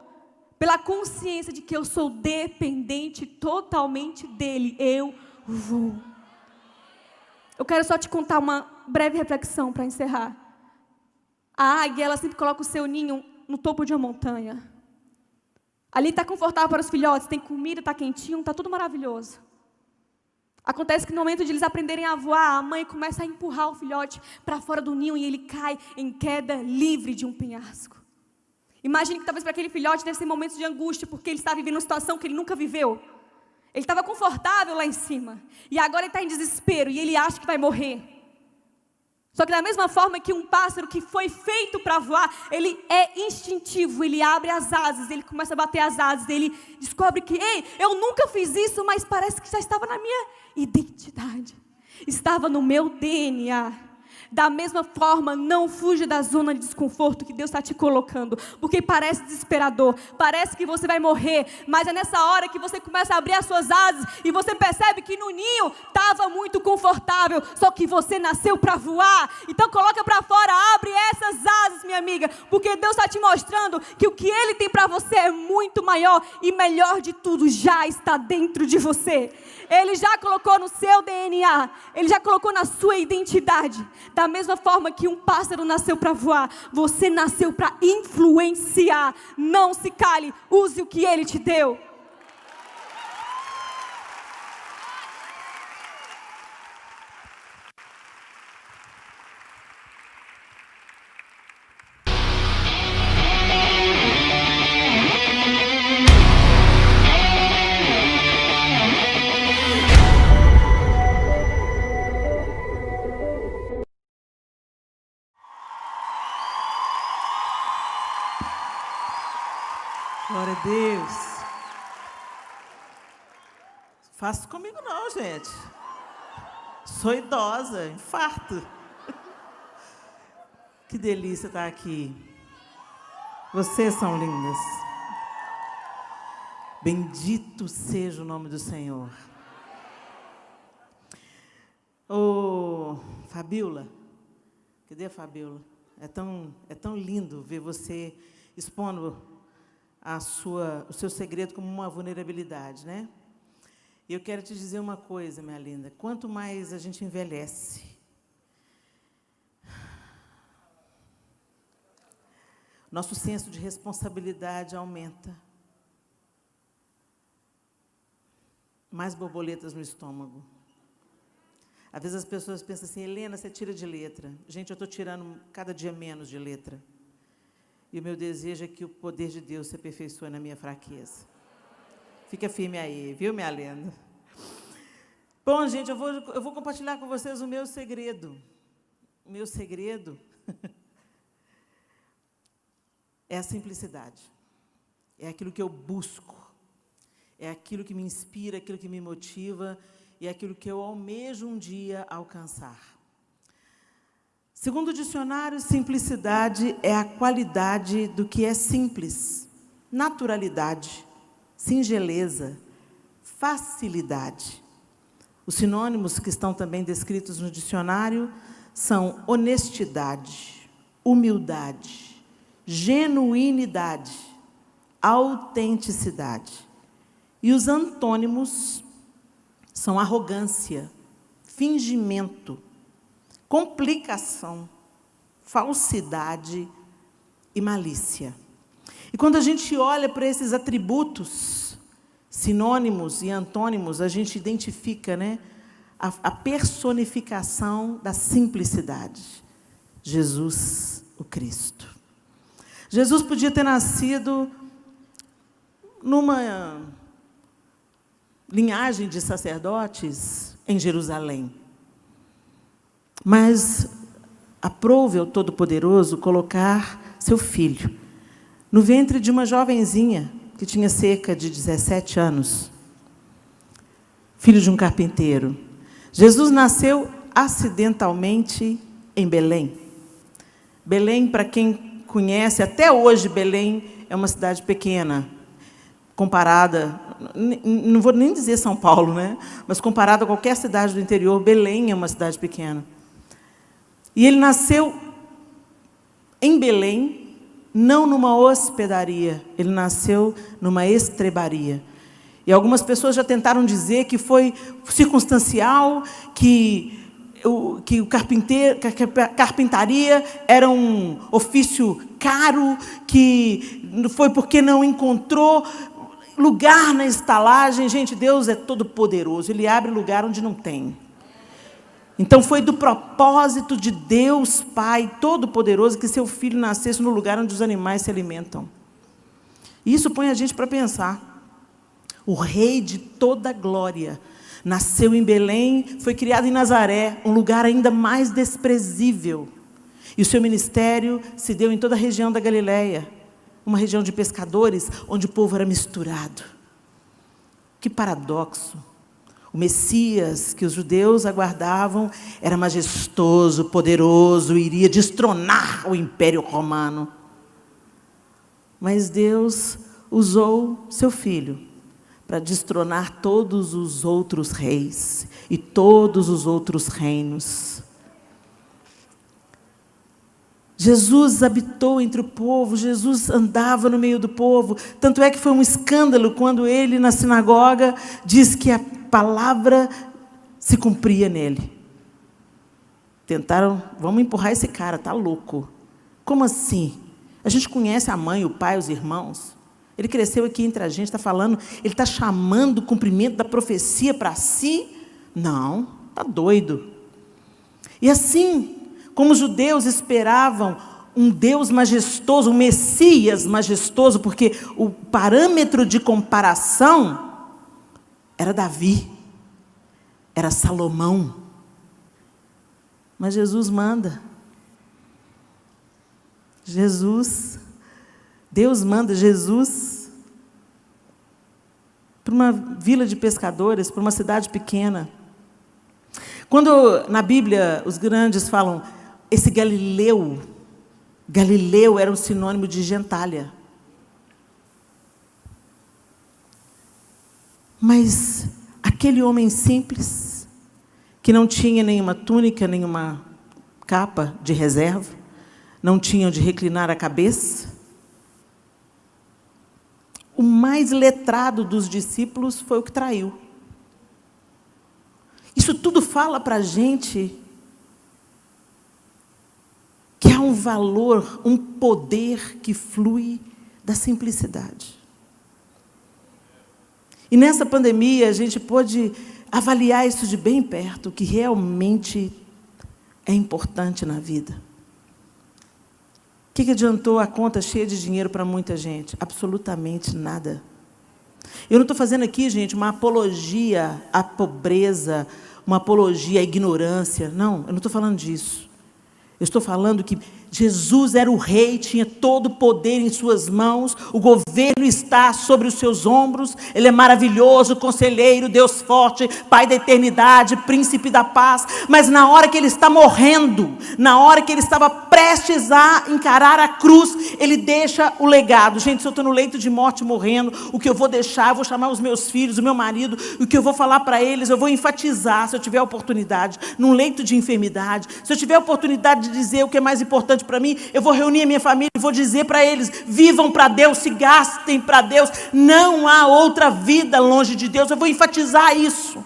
Pela consciência de que eu sou dependente totalmente dele, eu vou. Eu quero só te contar uma breve reflexão para encerrar. A águia, ela sempre coloca o seu ninho no topo de uma montanha. Ali está confortável para os filhotes, tem comida, está quentinho, está tudo maravilhoso. Acontece que no momento de eles aprenderem a voar, a mãe começa a empurrar o filhote para fora do ninho e ele cai em queda livre de um penhasco. Imagine que talvez para aquele filhote deve ser momentos de angústia, porque ele está vivendo uma situação que ele nunca viveu. Ele estava confortável lá em cima, e agora ele está em desespero, e ele acha que vai morrer. Só que da mesma forma que um pássaro que foi feito para voar, ele é instintivo, ele abre as asas, ele começa a bater as asas, ele descobre que, ei, eu nunca fiz isso, mas parece que já estava na minha identidade, estava no meu DNA. Da mesma forma, não fuja da zona de desconforto que Deus está te colocando, porque parece desesperador, parece que você vai morrer, mas é nessa hora que você começa a abrir as suas asas e você percebe que no ninho estava muito confortável, só que você nasceu para voar. Então coloca para fora, abre essas asas, minha amiga, porque Deus está te mostrando que o que Ele tem para você é muito maior e melhor de tudo, já está dentro de você. Ele já colocou no seu DNA, Ele já colocou na sua identidade. Da mesma forma que um pássaro nasceu para voar, você nasceu para influenciar. Não se cale, use o que Ele te deu. Glória a Deus. Faça comigo não, gente. Sou idosa, infarto. Que delícia estar aqui. Vocês são lindas. Bendito seja o nome do Senhor. Ô, Fabiola, cadê a Fabiola? É tão lindo ver você expondo o seu segredo como uma vulnerabilidade, né? E eu quero te dizer uma coisa, minha linda. Quanto mais a gente envelhece, nosso senso de responsabilidade aumenta. Mais borboletas no estômago. Às vezes as pessoas pensam assim, Helena, você tira de letra. Gente, eu estou tirando cada dia menos de letra. E o meu desejo é que o poder de Deus se aperfeiçoe na minha fraqueza. Fica firme aí, viu, minha lenda? Bom, gente, eu vou compartilhar com vocês o meu segredo. O meu segredo é a simplicidade. É aquilo que eu busco. É aquilo que me inspira, aquilo que me motiva e aquilo que eu almejo um dia alcançar. Segundo o dicionário, simplicidade é a qualidade do que é simples, naturalidade, singeleza, facilidade. Os sinônimos que estão também descritos no dicionário são honestidade, humildade, genuinidade, autenticidade. E os antônimos são arrogância, fingimento, complicação, falsidade e malícia. E quando a gente olha para esses atributos, sinônimos e antônimos, a gente identifica, né, a personificação da simplicidade. Jesus, o Cristo. Jesus podia ter nascido numa linhagem de sacerdotes em Jerusalém. Mas aprove ao Todo-Poderoso colocar seu filho no ventre de uma jovenzinha que tinha cerca de 17 anos, filho de um carpinteiro. Jesus nasceu acidentalmente em Belém. Belém, para quem conhece, até hoje Belém é uma cidade pequena, comparada, não vou nem dizer São Paulo, né? Mas comparada a qualquer cidade do interior, Belém é uma cidade pequena. E ele nasceu em Belém, não numa hospedaria, ele nasceu numa estrebaria. E algumas pessoas já tentaram dizer que foi circunstancial, que a carpintaria era um ofício caro, que foi porque não encontrou lugar na estalagem. Gente, Deus é todo poderoso, Ele abre lugar onde não tem. Então foi do propósito de Deus Pai Todo-Poderoso que seu filho nascesse no lugar onde os animais se alimentam. Isso põe a gente para pensar. O rei de toda glória nasceu em Belém, foi criado em Nazaré, um lugar ainda mais desprezível. E o seu ministério se deu em toda a região da Galileia, uma região de pescadores, onde o povo era misturado. Que paradoxo! O Messias que os judeus aguardavam era majestoso, poderoso, iria destronar o Império Romano. Mas Deus usou seu filho para destronar todos os outros reis e todos os outros reinos. Jesus habitou entre o povo, Jesus andava no meio do povo. Tanto é que foi um escândalo quando ele, na sinagoga, diz que a palavra se cumpria nele. Tentaram, vamos empurrar esse cara, está louco. Como assim? A gente conhece a mãe, o pai, os irmãos. Ele cresceu aqui entre a gente, está falando, ele está chamando o cumprimento da profecia para si? Não, está doido. E assim, como os judeus esperavam um Deus majestoso, um Messias majestoso, porque o parâmetro de comparação era Davi, era Salomão. Mas Jesus manda. Deus manda Jesus para uma vila de pescadores, para uma cidade pequena. Quando na Bíblia os grandes falam, esse Galileu era um sinônimo de gentalha. Mas aquele homem simples, que não tinha nenhuma túnica, nenhuma capa de reserva, não tinha onde reclinar a cabeça, o mais letrado dos discípulos foi o que traiu. Isso tudo fala para a gente que há um valor, um poder que flui da simplicidade. E nessa pandemia, a gente pôde avaliar isso de bem perto, o que realmente é importante na vida. O que adiantou a conta cheia de dinheiro para muita gente? Absolutamente nada. Eu não estou fazendo aqui, gente, uma apologia à pobreza, uma apologia à ignorância. Não, eu não estou falando disso. Eu estou falando que Jesus era o rei, tinha todo o poder em suas mãos, o governo está sobre os seus ombros, ele é maravilhoso, conselheiro, Deus forte, Pai da eternidade, príncipe da paz, mas na hora que ele está morrendo, na hora que ele estava prestes a encarar a cruz, ele deixa o legado. Gente, se eu estou no leito de morte morrendo, o que eu vou deixar, eu vou chamar os meus filhos, o meu marido, o que eu vou falar para eles, eu vou enfatizar, se eu tiver oportunidade, num leito de enfermidade, se eu tiver oportunidade de dizer o que é mais importante para mim, eu vou reunir a minha família e vou dizer para eles, vivam para Deus, se gastem para Deus, não há outra vida longe de Deus. Eu vou enfatizar isso.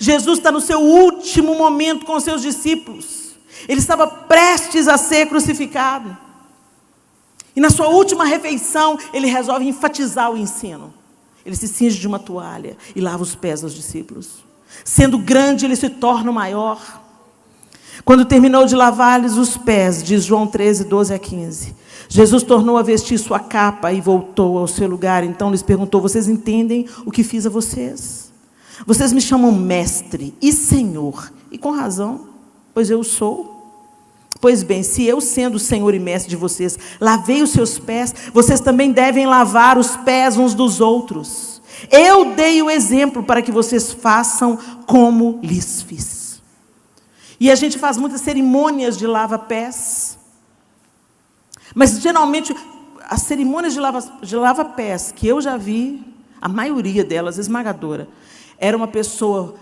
Jesus está no seu último momento com os seus discípulos, ele estava prestes a ser crucificado, e na sua última refeição, ele resolve enfatizar o ensino. Ele se cinge de uma toalha e lava os pés dos discípulos. Sendo grande, ele se torna o maior. Quando terminou de lavar-lhes os pés, diz João 13, 12 a 15, Jesus tornou a vestir sua capa e voltou ao seu lugar. Então lhes perguntou, vocês entendem o que fiz a vocês? Vocês me chamam mestre e senhor, e com razão, pois eu sou. Pois bem, se eu, sendo senhor e mestre de vocês, lavei os seus pés, vocês também devem lavar os pés uns dos outros. Eu dei o exemplo para que vocês façam como lhes fiz. E a gente faz muitas cerimônias de lava-pés. Mas, geralmente, as cerimônias de lava-pés que eu já vi, a maioria delas, esmagadora, era uma pessoa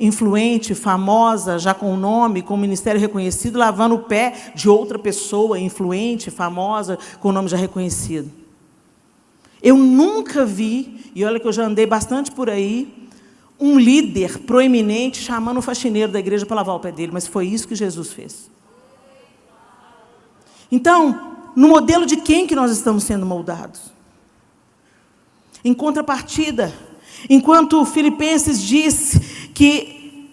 influente, famosa, já com nome, com ministério reconhecido, lavando o pé de outra pessoa influente, famosa, com nome já reconhecido. Eu nunca vi, e olha que eu já andei bastante por aí, um líder proeminente chamando o faxineiro da igreja para lavar o pé dele, mas foi isso que Jesus fez. Então, no modelo de quem que nós estamos sendo moldados? Em contrapartida, enquanto Filipenses diz que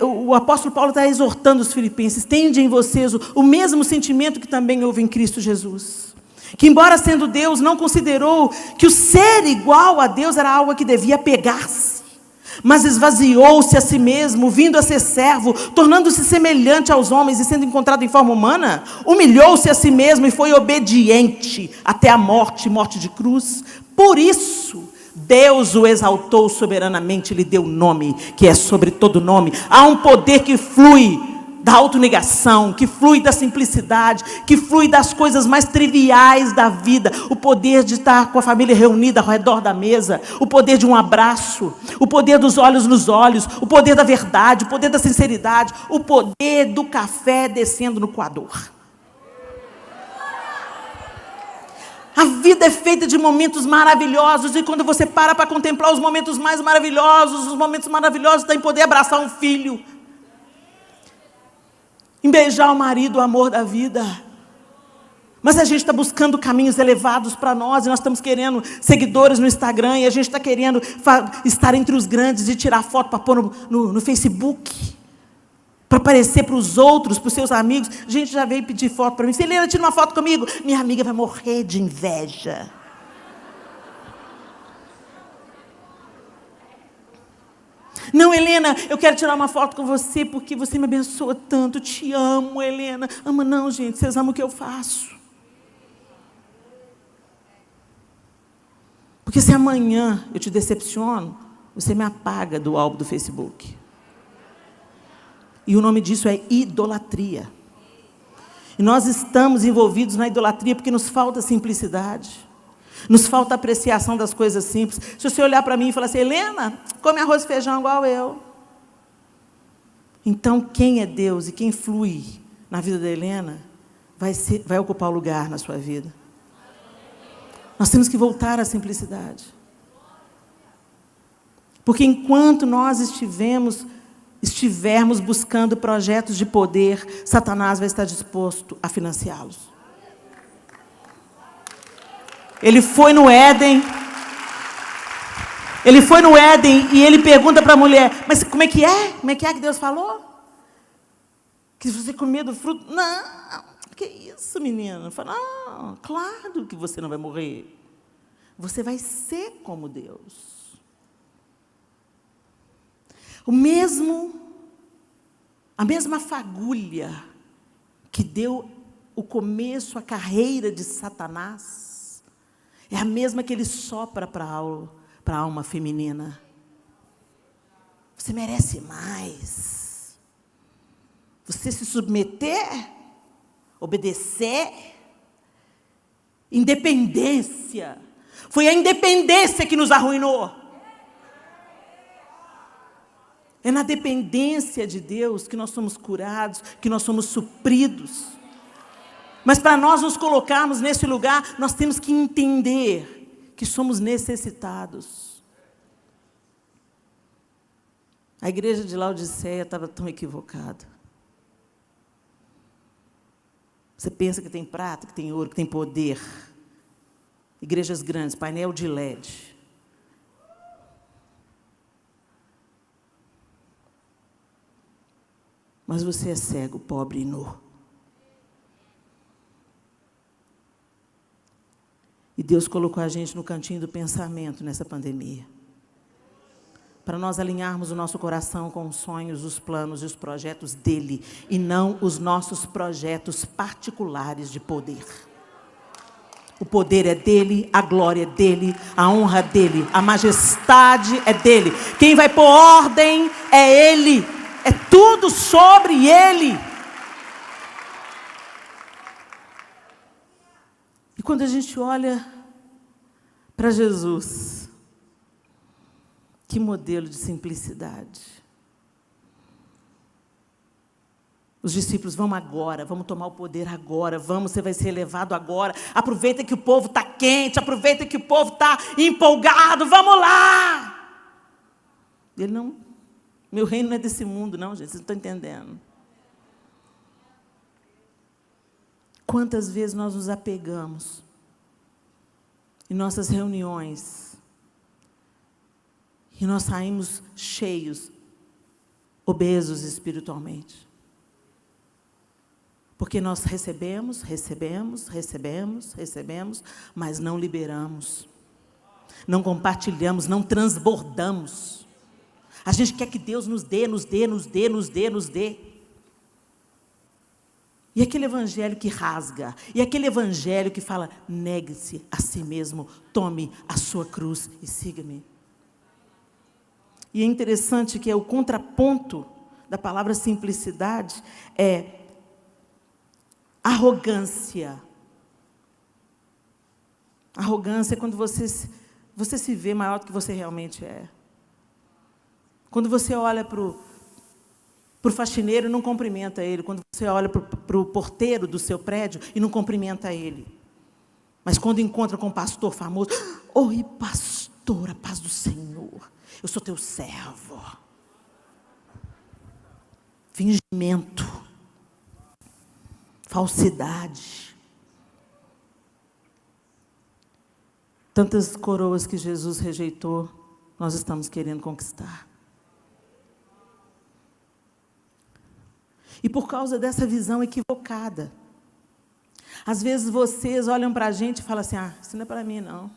o apóstolo Paulo está exortando os filipenses, tende em vocês o mesmo sentimento que também houve em Cristo Jesus, que embora sendo Deus, não considerou que o ser igual a Deus era algo a que devia apegar-se, mas esvaziou-se a si mesmo, vindo a ser servo, tornando-se semelhante aos homens e sendo encontrado em forma humana, humilhou-se a si mesmo e foi obediente até a morte, morte de cruz. Por isso, Deus o exaltou soberanamente, lhe deu nome, que é sobre todo nome. Há um poder que flui da autonegação, que flui da simplicidade, que flui das coisas mais triviais da vida, o poder de estar com a família reunida ao redor da mesa, o poder de um abraço, o poder dos olhos nos olhos, o poder da verdade, o poder da sinceridade, o poder do café descendo no coador. A vida é feita de momentos maravilhosos, e quando você para contemplar os momentos mais maravilhosos, os momentos maravilhosos está em poder abraçar um filho, em beijar o marido, o amor da vida. Mas a gente está buscando caminhos elevados para nós, e nós estamos querendo seguidores no Instagram, e a gente está querendo estar entre os grandes e tirar foto para pôr no Facebook, para aparecer para os outros, para os seus amigos. Gente já veio pedir foto para mim. Helena, tira uma foto comigo. Minha amiga vai morrer de inveja. Não, Helena, eu quero tirar uma foto com você porque você me abençoa tanto. Te amo, Helena. Ama não, gente. Vocês amam o que eu faço. Porque se amanhã eu te decepciono, você me apaga do álbum do Facebook. E o nome disso é idolatria. E nós estamos envolvidos na idolatria porque nos falta simplicidade. Nos falta apreciação das coisas simples. Se você olhar para mim e falar assim, Helena, come arroz e feijão igual eu. Então, quem é Deus e quem flui na vida da Helena, vai ocupar o lugar na sua vida. Nós temos que voltar à simplicidade. Porque enquanto nós estivermos buscando projetos de poder, Satanás vai estar disposto a financiá-los. Ele foi no Éden e ele pergunta para a mulher, mas como é que é? Como é que Deus falou? Que se você comer do fruto... Não, que isso, menina? Fala, não, claro que você não vai morrer. Você vai ser como Deus. A mesma fagulha que deu o começo à carreira de Satanás, é a mesma que ele sopra para a alma feminina. Você merece mais. Você se submeter, obedecer, independência. Foi a independência que nos arruinou. É na dependência de Deus que nós somos curados, que nós somos supridos. Mas para nós nos colocarmos nesse lugar, nós temos que entender que somos necessitados. A igreja de Laodiceia estava tão equivocada. Você pensa que tem prata, que tem ouro, que tem poder. Igrejas grandes, painel de LED. Mas você é cego, pobre e nu. E Deus colocou a gente no cantinho do pensamento nessa pandemia. Para nós alinharmos o nosso coração com os sonhos, os planos e os projetos dEle, e não os nossos projetos particulares de poder. O poder é dEle, a glória é dEle, a honra é dEle, a majestade é dEle. Quem vai pôr ordem é Ele, é tudo sobre Ele. E quando a gente olha para Jesus, que modelo de simplicidade. Os discípulos, vamos agora, vamos tomar o poder agora, você vai ser elevado agora. Aproveita que o povo está quente, aproveita que o povo está empolgado, vamos lá. Ele não, meu reino não é desse mundo, não, gente, vocês não estão entendendo. Quantas vezes nós nos apegamos em nossas reuniões e nós saímos cheios, obesos espiritualmente. Porque nós recebemos, mas não liberamos, não compartilhamos, não transbordamos. A gente quer que Deus nos dê. E aquele evangelho que rasga, e aquele evangelho que fala, negue-se a si mesmo, tome a sua cruz e siga-me. E é interessante que o contraponto da palavra simplicidade é arrogância. Arrogância é quando você se vê maior do que você realmente é. Quando você olha para o faxineiro e não cumprimenta ele. Quando você olha para o porteiro do seu prédio e não cumprimenta ele. Mas quando encontra com um pastor famoso, oi, pastor, a paz do Senhor, eu sou teu servo. Fingimento. Falsidade. Tantas coroas que Jesus rejeitou, nós estamos querendo conquistar. E por causa dessa visão equivocada, às vezes vocês olham para a gente e falam assim, isso não é para mim, não.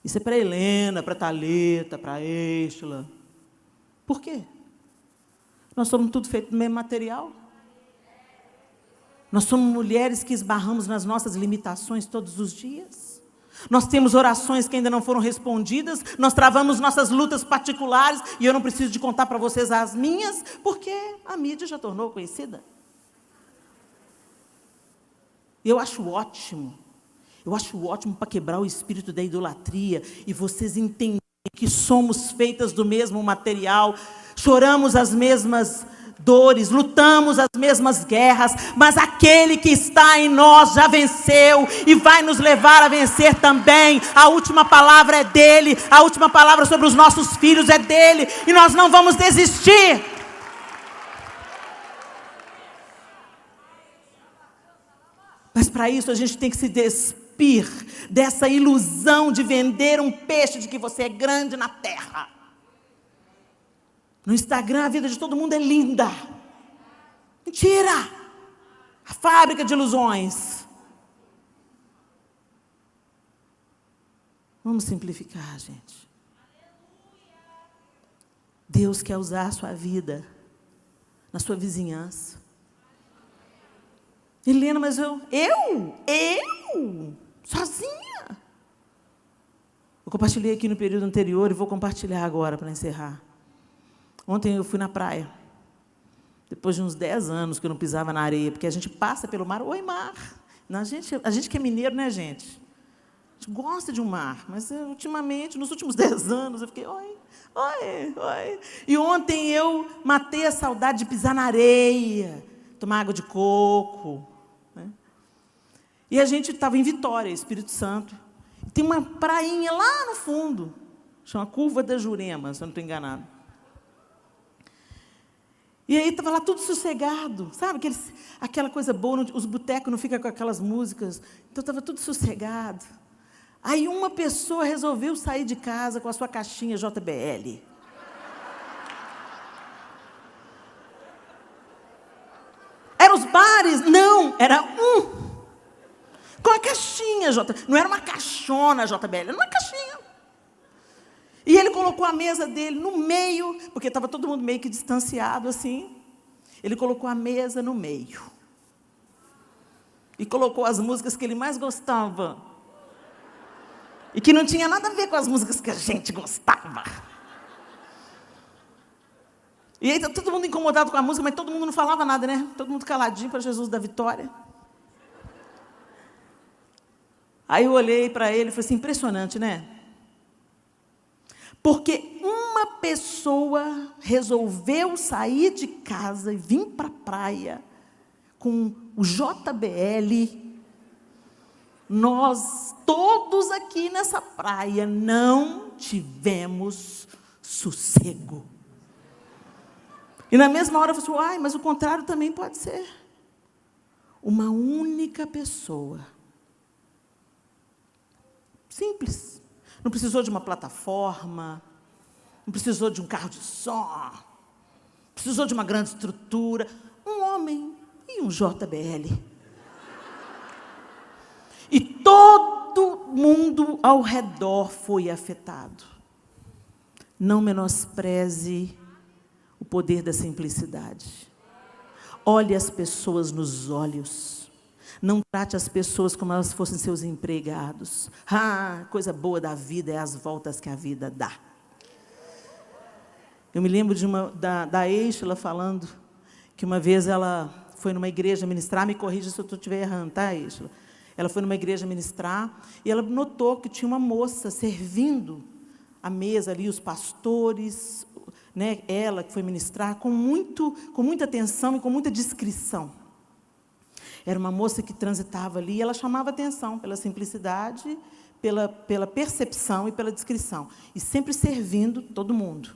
Isso é para Helena, para Thalita, para Êxtila. Por quê? Nós somos tudo feito do mesmo material. Nós somos mulheres que esbarramos nas nossas limitações todos os dias. Nós temos orações que ainda não foram respondidas, nós travamos nossas lutas particulares, e eu não preciso de contar para vocês as minhas, porque a mídia já tornou conhecida. Eu acho ótimo para quebrar o espírito da idolatria, e vocês entenderem que somos feitas do mesmo material, choramos as mesmas dores, lutamos as mesmas guerras, mas aquele que está em nós já venceu e vai nos levar a vencer também. A última palavra é dele, a última palavra sobre os nossos filhos é dele, e nós não vamos desistir. Mas para isso a gente tem que se despir dessa ilusão de vender um peixe de que você é grande na terra. No Instagram a vida de todo mundo é linda. Mentira! A fábrica de ilusões. Vamos simplificar, gente. Deus quer usar a sua vida na sua vizinhança. Helena, mas eu? Sozinha? Eu compartilhei aqui no período anterior e vou compartilhar agora para encerrar. Ontem eu fui na praia, depois de uns 10 anos que eu não pisava na areia, porque a gente passa pelo mar. Oi, mar! A gente que é mineiro, né, gente? A gente gosta de um mar, mas ultimamente, nos últimos 10 anos, eu fiquei, oi. E ontem eu matei a saudade de pisar na areia, tomar água de coco, né? E a gente estava em Vitória, Espírito Santo. Tem uma prainha lá no fundo, chama Curva da Jurema, se eu não estou enganado. E aí estava lá tudo sossegado, sabe? Aquela coisa boa, os botecos não ficam com aquelas músicas. Então estava tudo sossegado. Aí uma pessoa resolveu sair de casa com a sua caixinha JBL. Eram os bares? Não, era com a caixinha JBL. Não era uma caixona JBL, era uma caixinha. E ele colocou a mesa dele no meio, porque estava todo mundo meio que distanciado assim. Ele colocou a mesa no meio. E colocou as músicas que ele mais gostava. E que não tinha nada a ver com as músicas que a gente gostava. E aí está todo mundo incomodado com a música, mas todo mundo não falava nada, né? Todo mundo caladinho para Jesus da vitória. Aí eu olhei para ele e falei assim, impressionante, né? Porque uma pessoa resolveu sair de casa e vir para a praia com o JBL. Nós, todos aqui nessa praia, não tivemos sossego. E na mesma hora eu falei assim, mas o contrário também pode ser. Uma única pessoa. Simples. Não precisou de uma plataforma, não precisou de um carro de som, precisou de uma grande estrutura. Um homem e um JBL. E todo mundo ao redor foi afetado. Não menospreze o poder da simplicidade. Olhe as pessoas nos olhos. Não trate as pessoas como elas fossem seus empregados. Coisa boa da vida é as voltas que a vida dá. Eu me lembro da Eixla falando que uma vez ela foi numa igreja ministrar, me corrija se eu estiver errando, tá, Eixla? Ela foi numa igreja ministrar e ela notou que tinha uma moça servindo a mesa ali, os pastores, né, ela que foi ministrar, com muita atenção e com muita discrição. Era uma moça que transitava ali e ela chamava atenção pela simplicidade, pela percepção e pela discrição. E sempre servindo todo mundo.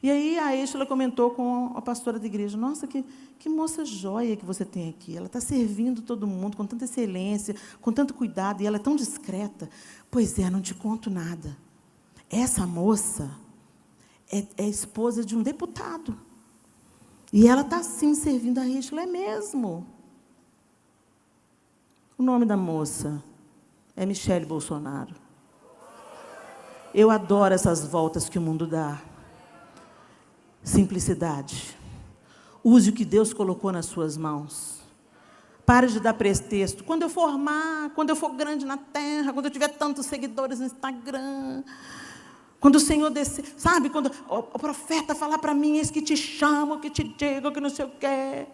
E aí a Eixla comentou com a pastora da igreja, nossa, que moça joia que você tem aqui. Ela está servindo todo mundo com tanta excelência, com tanto cuidado, e ela é tão discreta. Pois é, não te conto nada. Essa moça é esposa de um deputado. E ela está, assim, servindo a Eixla, é mesmo. O nome da moça é Michele Bolsonaro. Eu adoro essas voltas que o mundo dá. Simplicidade. Use o que Deus colocou nas suas mãos Pare de dar pretexto. Quando eu formar, quando eu for grande na terra, quando eu tiver tantos seguidores no Instagram, quando o Senhor descer, sabe? Quando o profeta falar para mim, eis que te chamo, que te digo, que não sei o quê.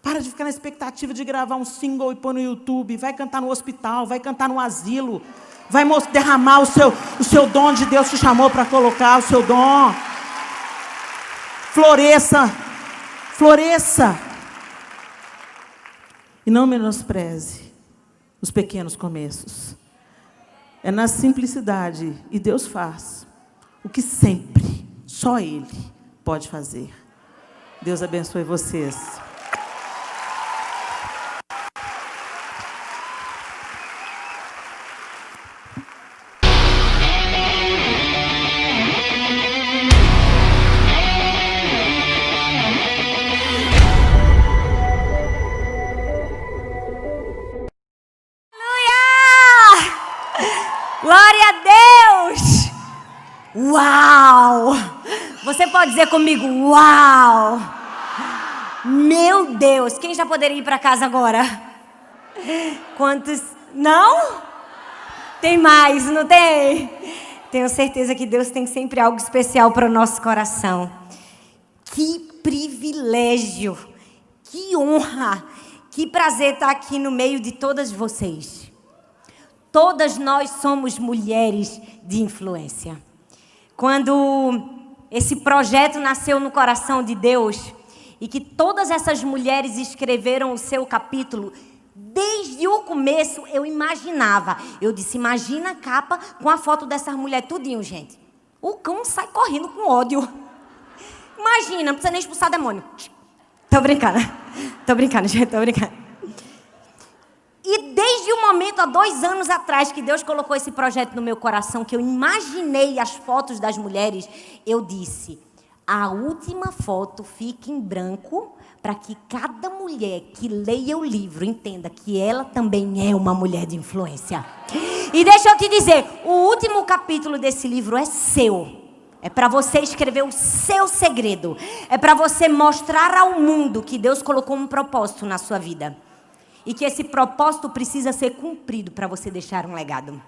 Para de ficar na expectativa de gravar um single e pôr no YouTube. Vai cantar no hospital, vai cantar no asilo. Vai derramar o seu dom de Deus te chamou para colocar, o seu dom. Floresça. Floresça. E não menospreze os pequenos começos. É na simplicidade. E Deus faz o que sempre, só Ele pode fazer. Deus abençoe vocês. Glória a Deus! Uau! Você pode dizer comigo, uau! Meu Deus! Quem já poderia ir para casa agora? Quantos? Não? Tem mais, não tem? Tenho certeza que Deus tem sempre algo especial para o nosso coração. Que privilégio! Que honra! Que prazer estar aqui no meio de todas vocês. Todas nós somos mulheres de influência. Quando esse projeto nasceu no coração de Deus e que todas essas mulheres escreveram o seu capítulo, desde o começo eu imaginava. Eu disse, imagina a capa com a foto dessas mulheres tudinho, gente. O cão sai correndo com ódio. Imagina, não precisa nem expulsar demônio. Tô brincando, gente, tô brincando. E desde o momento, há 2 anos atrás, que Deus colocou esse projeto no meu coração, que eu imaginei as fotos das mulheres, eu disse, a última foto fica em branco, para que cada mulher que leia o livro entenda que ela também é uma mulher de influência. E deixa eu te dizer, o último capítulo desse livro é seu. É para você escrever o seu segredo. É para você mostrar ao mundo que Deus colocou um propósito na sua vida. E que esse propósito precisa ser cumprido para você deixar um legado.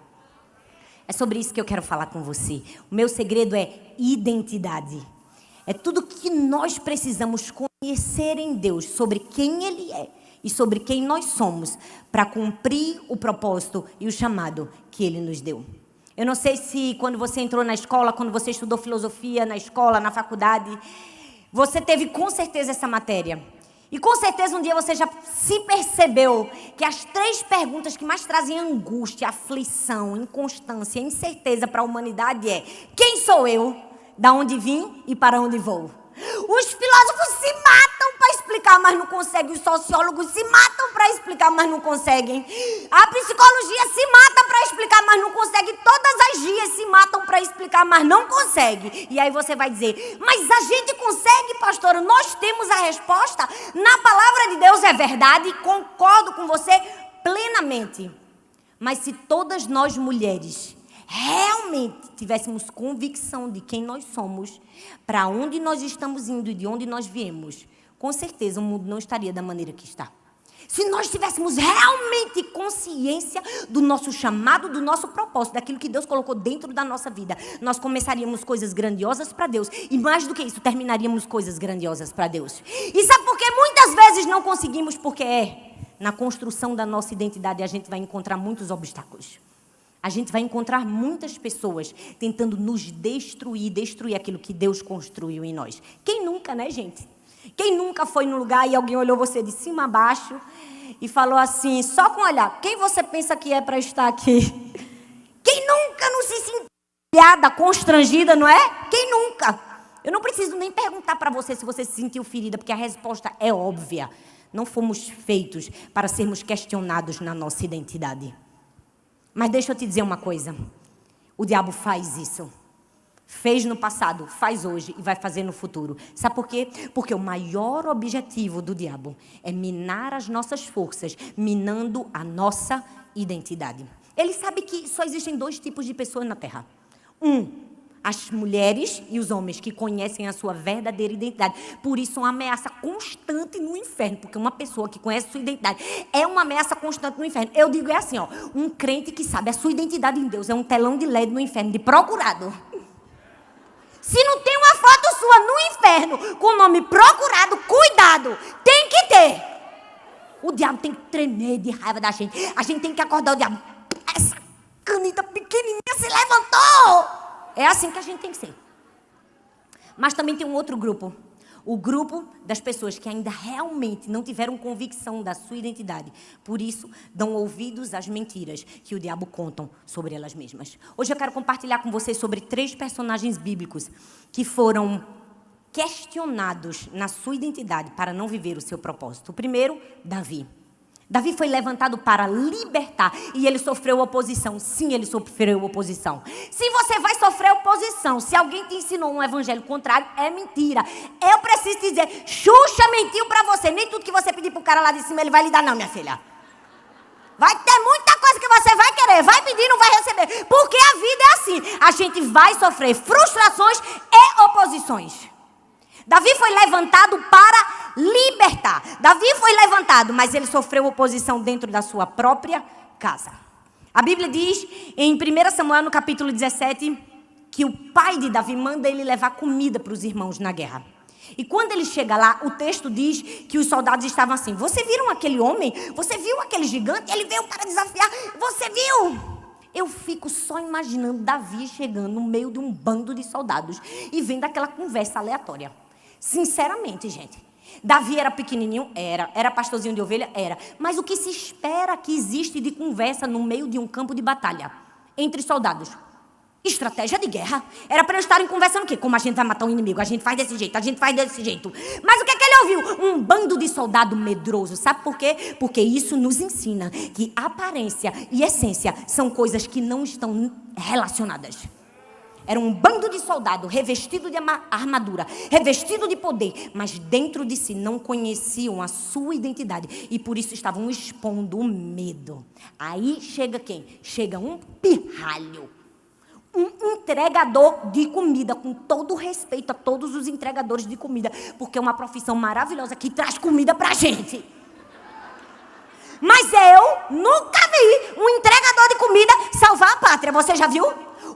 É sobre isso que eu quero falar com você. O meu segredo é identidade. É tudo que nós precisamos conhecer em Deus sobre quem Ele é e sobre quem nós somos para cumprir o propósito e o chamado que Ele nos deu. Eu não sei se quando você entrou na escola, quando você estudou filosofia na escola, na faculdade, você teve com certeza essa matéria. E com certeza um dia você já se percebeu que as 3 perguntas que mais trazem angústia, aflição, inconstância, incerteza para a humanidade é: quem sou eu? Da onde vim e para onde vou? Os filósofos se matam para explicar, mas não conseguem. Os sociólogos se matam para explicar, mas não conseguem. A psicologia se mata para explicar, mas não consegue. Todas as guias se matam para explicar, mas não consegue. E aí você vai dizer, mas a gente consegue, pastora. Nós temos a resposta. Na palavra de Deus é verdade. Concordo com você plenamente. Mas se todas nós mulheres realmente tivéssemos convicção de quem nós somos, para onde nós estamos indo e de onde nós viemos, com certeza o mundo não estaria da maneira que está. Se nós tivéssemos realmente consciência do nosso chamado, do nosso propósito, daquilo que Deus colocou dentro da nossa vida, nós começaríamos coisas grandiosas para Deus. E mais do que isso, terminaríamos coisas grandiosas para Deus. E sabe por que muitas vezes não conseguimos? Porque na construção da nossa identidade a gente vai encontrar muitos obstáculos. A gente vai encontrar muitas pessoas tentando nos destruir aquilo que Deus construiu em nós. Quem nunca, né, gente? Quem nunca foi num lugar e alguém olhou você de cima a baixo e falou assim, só com olhar, quem você pensa que é para estar aqui? Quem nunca não se sentiu humilhada, constrangida, não é? Quem nunca? Eu não preciso nem perguntar para você se você se sentiu ferida, porque a resposta é óbvia. Não fomos feitos para sermos questionados na nossa identidade. Mas deixa eu te dizer uma coisa. O diabo faz isso. Fez no passado, faz hoje e vai fazer no futuro. Sabe por quê? Porque o maior objetivo do diabo é minar as nossas forças, minando a nossa identidade. Ele sabe que só existem 2 tipos de pessoas na Terra. as mulheres e os homens que conhecem a sua verdadeira identidade. Por isso, é uma ameaça constante no inferno. Porque uma pessoa que conhece a sua identidade é uma ameaça constante no inferno. Eu digo assim, ó, um crente que sabe a sua identidade em Deus é um telão de LED no inferno, de procurado. Se não tem uma foto sua no inferno com o nome procurado, cuidado, tem que ter. O diabo tem que tremer de raiva da gente. A gente tem que acordar o diabo. Essa canita pequenininha se levantou. É assim que a gente tem que ser. Mas também tem um outro grupo. O grupo das pessoas que ainda realmente não tiveram convicção da sua identidade. Por isso, dão ouvidos às mentiras que o diabo contam sobre elas mesmas. Hoje eu quero compartilhar com vocês sobre 3 personagens bíblicos que foram questionados na sua identidade para não viver o seu propósito. O primeiro, Davi. Davi foi levantado para libertar e ele sofreu oposição. Sim, ele sofreu oposição. Se você vai sofrer oposição, se alguém te ensinou um evangelho contrário, é mentira. Eu preciso te dizer, Xuxa mentiu para você. Nem tudo que você pedir para o cara lá de cima, ele vai lhe dar não, minha filha. Vai ter muita coisa que você vai querer, vai pedir e não vai receber. Porque a vida é assim. A gente vai sofrer frustrações e oposições. Davi foi levantado para libertar. Davi foi levantado, mas ele sofreu oposição dentro da sua própria casa. A Bíblia diz, em 1 Samuel, no capítulo 17, que o pai de Davi manda ele levar comida para os irmãos na guerra. E quando ele chega lá, o texto diz que os soldados estavam assim, você viram aquele homem? Você viu aquele gigante? Ele veio para desafiar. Você viu? Eu fico só imaginando Davi chegando no meio de um bando de soldados e vendo aquela conversa aleatória. Sinceramente, gente, Davi era pequenininho? Era pastorzinho de ovelha? Era. Mas o que se espera que existe de conversa no meio de um campo de batalha entre soldados? Estratégia de guerra. Era para eles estarem conversando o quê? Como a gente vai matar um inimigo? A gente faz desse jeito, a gente faz desse jeito. Mas o que é que ele ouviu? Um bando de soldado medroso. Sabe por quê? Porque isso nos ensina que aparência e essência são coisas que não estão relacionadas. Era um bando de soldado revestido de armadura, revestido de poder, mas dentro de si não conheciam a sua identidade e por isso estavam expondo o medo. Aí chega quem? Chega um pirralho, um entregador de comida, com todo respeito a todos os entregadores de comida, porque é uma profissão maravilhosa que traz comida pra gente. Mas eu nunca vi um entregador de comida salvar a pátria, você já viu?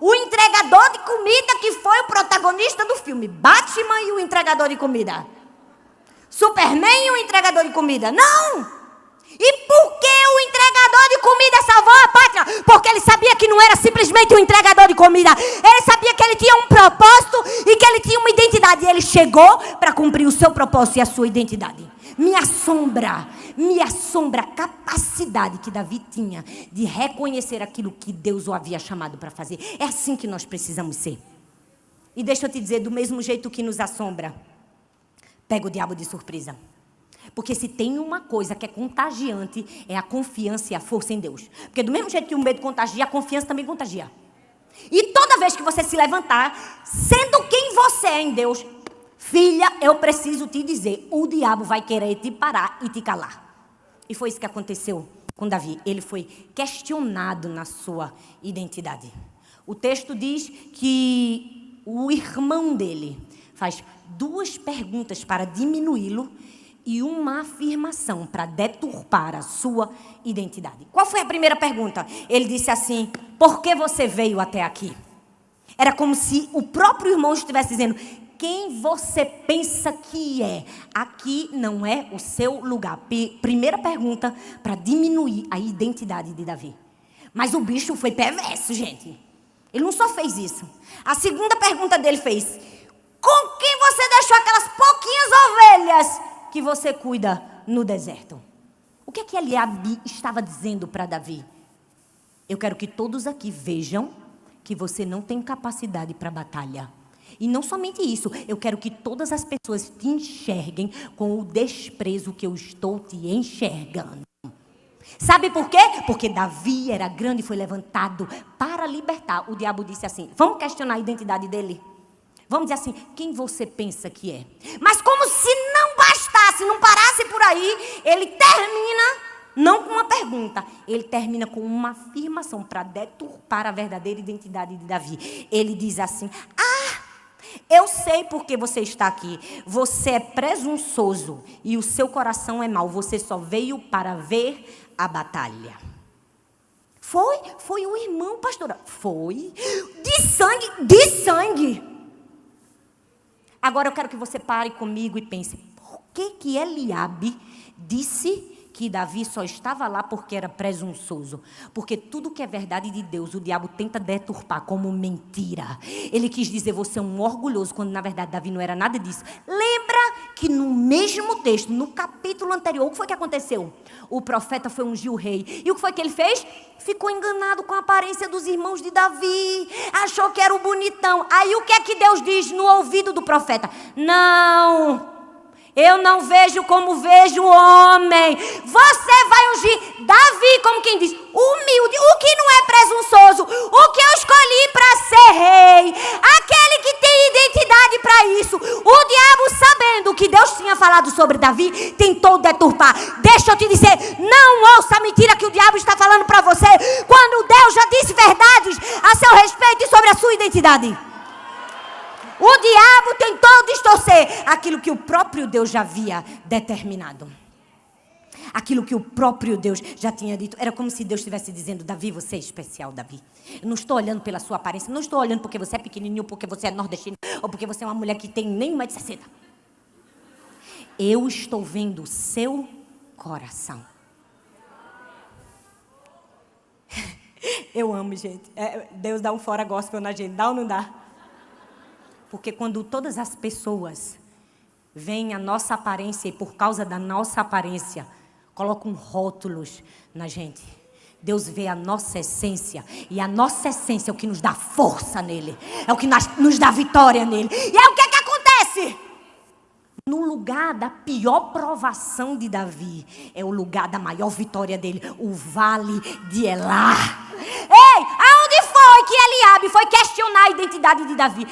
O entregador de comida que foi o protagonista do filme. Batman e o entregador de comida. Superman e o entregador de comida. Não! E por que o entregador de comida salvou a pátria? Porque ele sabia que não era simplesmente um entregador de comida. Ele sabia que ele tinha um propósito e que ele tinha uma identidade. E ele chegou para cumprir o seu propósito e a sua identidade. Me assombra a capacidade que Davi tinha de reconhecer aquilo que Deus o havia chamado para fazer. É assim que nós precisamos ser. E deixa eu te dizer, do mesmo jeito que nos assombra, pega o diabo de surpresa. Porque se tem uma coisa que é contagiante, é a confiança e a força em Deus. Porque do mesmo jeito que o medo contagia, a confiança também contagia. E toda vez que você se levantar, sendo quem você é em Deus, filha, eu preciso te dizer, o diabo vai querer te parar e te calar. E foi isso que aconteceu com Davi. Ele foi questionado na sua identidade. O texto diz que o irmão dele faz 2 perguntas para diminuí-lo e uma afirmação para deturpar a sua identidade. Qual foi a primeira pergunta? Ele disse assim, por que você veio até aqui? Era como se o próprio irmão estivesse dizendo, quem você pensa que é? Aqui não é o seu lugar. Primeira pergunta para diminuir a identidade de Davi. Mas o bicho foi perverso, gente. Ele não só fez isso. A segunda pergunta dele fez, com quem você deixou aquelas pouquinhas ovelhas que você cuida no deserto? O que é que Eliabe estava dizendo para Davi? Eu quero que todos aqui vejam que você não tem capacidade para batalha. E não somente isso, eu quero que todas as pessoas te enxerguem com o desprezo que eu estou te enxergando. Sabe por quê? Porque Davi era grande e foi levantado para libertar. O diabo disse assim, vamos questionar a identidade dele? Vamos dizer assim, quem você pensa que é? Mas como se não bastasse, não parasse por aí, ele termina, não com uma pergunta, ele termina com uma afirmação para deturpar a verdadeira identidade de Davi. Ele diz assim, Eu sei porque você está aqui. Você é presunçoso e o seu coração é mau. Você só veio para ver a batalha. Foi o irmão, pastora. Foi. De sangue. Agora eu quero que você pare comigo e pense. Por que Eliabe disse que Davi só estava lá porque era presunçoso? Porque tudo que é verdade de Deus, o diabo tenta deturpar como mentira. Ele quis dizer, você é um orgulhoso, quando na verdade Davi não era nada disso. Lembra que no mesmo texto, no capítulo anterior, o que foi que aconteceu? O profeta foi ungir o rei. E o que foi que ele fez? Ficou enganado com a aparência dos irmãos de Davi. Achou que era o bonitão. Aí o que é que Deus diz no ouvido do profeta? Não. Eu não vejo como vejo o homem. Você vai ungir Davi, como quem diz, humilde, o que não é presunçoso, o que eu escolhi para ser rei, aquele que tem identidade para isso. O diabo, sabendo o que Deus tinha falado sobre Davi, tentou deturpar. Deixa eu te dizer, não ouça a mentira que o diabo está falando para você, quando Deus já disse verdades a seu respeito e sobre a sua identidade. O diabo tentou distorcer aquilo que o próprio Deus já havia determinado. Aquilo que o próprio Deus já tinha dito. Era como se Deus estivesse dizendo, Davi, você é especial, Davi. Eu não estou olhando pela sua aparência. Não estou olhando porque você é pequenininho, porque você é nordestino, ou porque você é uma mulher que tem nem 1,60 m. Eu estou vendo o seu coração. Eu amo, gente. Deus dá um fora gospel na gente. Dá ou não dá? Porque quando todas as pessoas veem a nossa aparência e por causa da nossa aparência colocam rótulos na gente, Deus vê a nossa essência. E a nossa essência é o que nos dá força nele. É o que nos dá vitória nele. E aí o que é que acontece? No lugar da pior provação de Davi, é o lugar da maior vitória dele, o vale de Elá. Ei, aonde foi que Eliabe foi questionar a identidade de Davi?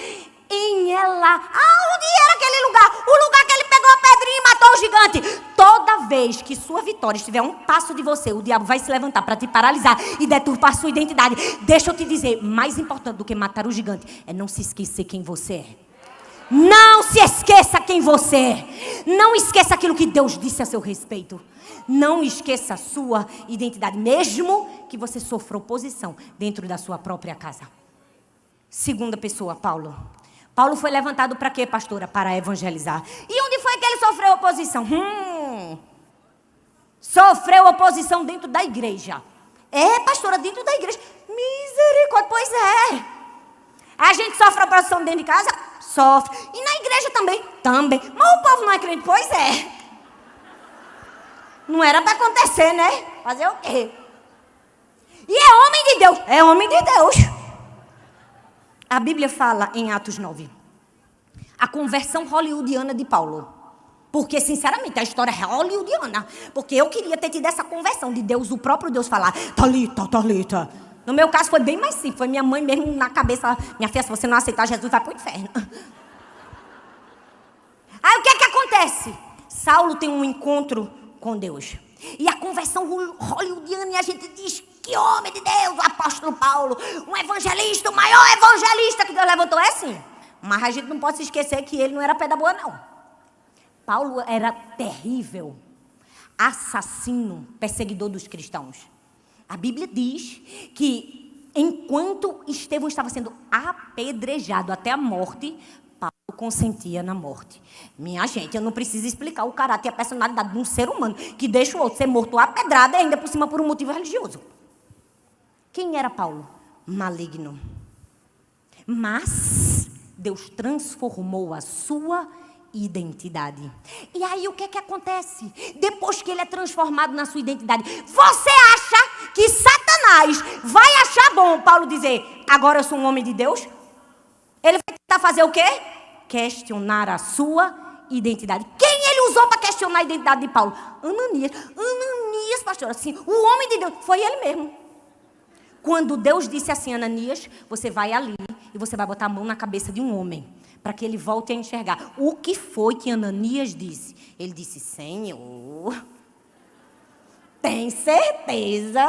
Em Elá. Aonde era aquele lugar? O lugar que ele pegou a pedrinha e matou o gigante. Toda vez que sua vitória estiver a um passo de você, o diabo vai se levantar para te paralisar e deturpar sua identidade. Deixa eu te dizer, mais importante do que matar o gigante é não se esquecer quem você é. Não se esqueça quem você é. Não esqueça aquilo que Deus disse a seu respeito. Não esqueça a sua identidade, mesmo que você sofra oposição dentro da sua própria casa. Segunda pessoa, Paulo. Paulo foi levantado para quê, pastora? Para evangelizar. E onde foi que ele sofreu oposição? Sofreu oposição dentro da igreja. É, pastora, dentro da igreja. Misericórdia, pois é. A gente sofre oposição dentro de casa? Sofre. E na igreja também? Também. Mas o povo não é crente? Pois é. Não era para acontecer, né? Fazer o quê? E é homem de Deus? É homem de Deus. A Bíblia fala em Atos 9, a conversão hollywoodiana de Paulo. Porque, sinceramente, a história é hollywoodiana. Porque eu queria ter tido essa conversão de Deus, o próprio Deus falar, Talita, Talita. No meu caso foi bem mais simples, foi minha mãe mesmo na cabeça, minha filha, se você não aceitar Jesus, vai para o inferno. Aí o que é que acontece? Saulo tem um encontro com Deus. E a conversão hollywoodiana, e a gente diz, que homem de Deus, o apóstolo Paulo, um evangelista, o maior evangelista que Deus levantou, é sim. Mas a gente não pode se esquecer que ele não era pé da boa, não. Paulo era terrível, assassino, perseguidor dos cristãos. A Bíblia diz que enquanto Estevão estava sendo apedrejado até a morte, Paulo consentia na morte. Minha gente, eu não preciso explicar o caráter e a personalidade de um ser humano que deixa o outro ser morto a pedrada e ainda por cima por um motivo religioso. Quem era Paulo? Maligno. Mas Deus transformou a sua identidade. E aí o que é que acontece? Depois que ele é transformado na sua identidade, você acha que Satanás vai achar bom Paulo dizer, agora eu sou um homem de Deus? Ele vai tentar fazer o quê? Questionar a sua identidade. Quem ele usou para questionar a identidade de Paulo? Ananias. Ananias, pastor, assim, o homem de Deus, foi ele mesmo. Quando Deus disse assim, Ananias, você vai ali e você vai botar a mão na cabeça de um homem, para que ele volte a enxergar. O que foi que Ananias disse? Ele disse, Senhor, tem certeza?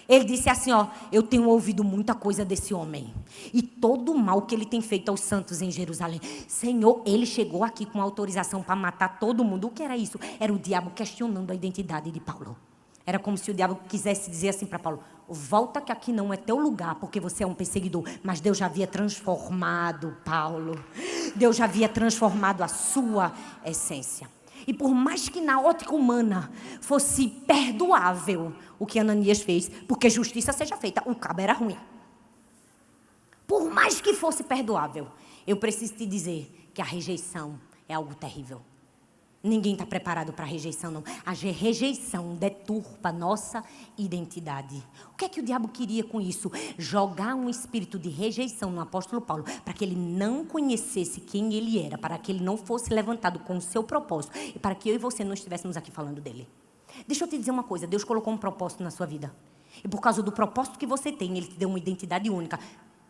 Ele disse assim, ó, eu tenho ouvido muita coisa desse homem. E todo o mal que ele tem feito aos santos em Jerusalém. Senhor, ele chegou aqui com autorização para matar todo mundo. O que era isso? Era o diabo questionando a identidade de Paulo. Era como se o diabo quisesse dizer assim para Paulo, volta que aqui não é teu lugar, porque você é um perseguidor. Mas Deus já havia transformado Paulo. Deus já havia transformado a sua essência. E por mais que na ótica humana fosse perdoável o que Ananias fez, porque justiça seja feita, o cabo era ruim. Por mais que fosse perdoável, eu preciso te dizer que a rejeição é algo terrível. Ninguém está preparado para a rejeição, não. A rejeição deturpa a nossa identidade. O que é que o diabo queria com isso? Jogar um espírito de rejeição no apóstolo Paulo, para que ele não conhecesse quem ele era, para que ele não fosse levantado com o seu propósito, e para que eu e você não estivéssemos aqui falando dele. Deixa eu te dizer uma coisa, Deus colocou um propósito na sua vida. E por causa do propósito que você tem, Ele te deu uma identidade única.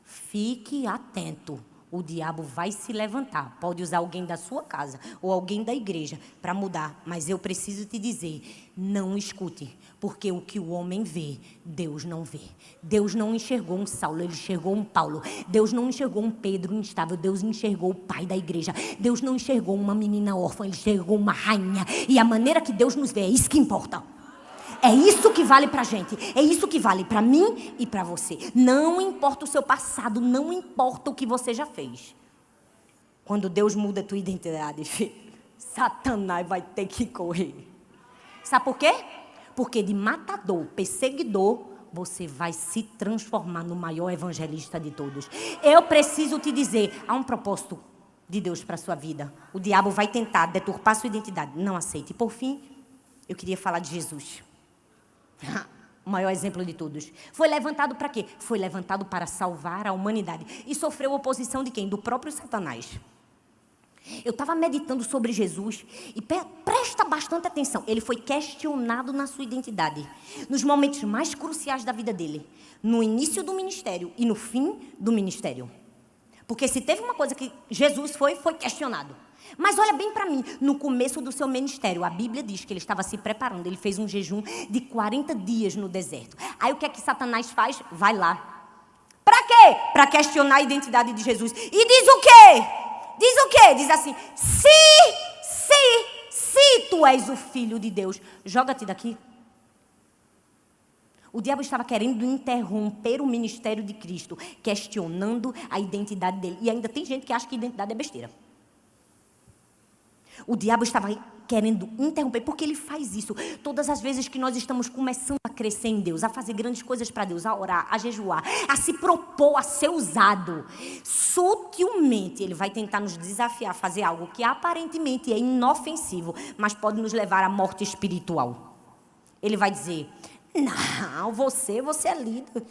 Fique atento. O diabo vai se levantar. Pode usar alguém da sua casa ou alguém da igreja para mudar. Mas eu preciso te dizer, não escute. Porque o que o homem vê, Deus não vê. Deus não enxergou um Saulo, Ele enxergou um Paulo. Deus não enxergou um Pedro instável, Deus enxergou o pai da igreja. Deus não enxergou uma menina órfã, Ele enxergou uma rainha. E a maneira que Deus nos vê, é isso que importa. É isso que vale pra gente, é isso que vale pra mim e pra você. Não importa o seu passado, não importa o que você já fez. Quando Deus muda a tua identidade, filho, Satanás vai ter que correr. Sabe por quê? Porque de matador, perseguidor, você vai se transformar no maior evangelista de todos. Eu preciso te dizer, há um propósito de Deus para a sua vida. O diabo vai tentar deturpar a sua identidade. Não aceite. E por fim, eu queria falar de Jesus. O maior exemplo de todos. Foi levantado para quê? Foi levantado para salvar a humanidade. E sofreu oposição de quem? Do próprio Satanás. Eu estava meditando sobre Jesus e presta bastante atenção. Ele foi questionado na sua identidade. Nos momentos mais cruciais da vida dele. No início do ministério e no fim do ministério. Porque se teve uma coisa que Jesus foi questionado. Mas olha bem para mim, no começo do seu ministério, a Bíblia diz que ele estava se preparando, ele fez um jejum de 40 dias no deserto. Aí o que é que Satanás faz? Vai lá. Para quê? Para questionar a identidade de Jesus. E diz o quê? Diz o quê? Diz assim, se tu és o Filho de Deus, joga-te daqui. O diabo estava querendo interromper o ministério de Cristo, questionando a identidade dele. E ainda tem gente que acha que identidade é besteira. O diabo estava querendo interromper, porque ele faz isso. Todas as vezes que nós estamos começando a crescer em Deus, a fazer grandes coisas para Deus, a orar, a jejuar, a se propor, a ser usado, sutilmente ele vai tentar nos desafiar a fazer algo que aparentemente é inofensivo, mas pode nos levar à morte espiritual. Ele vai dizer, não, você é líder.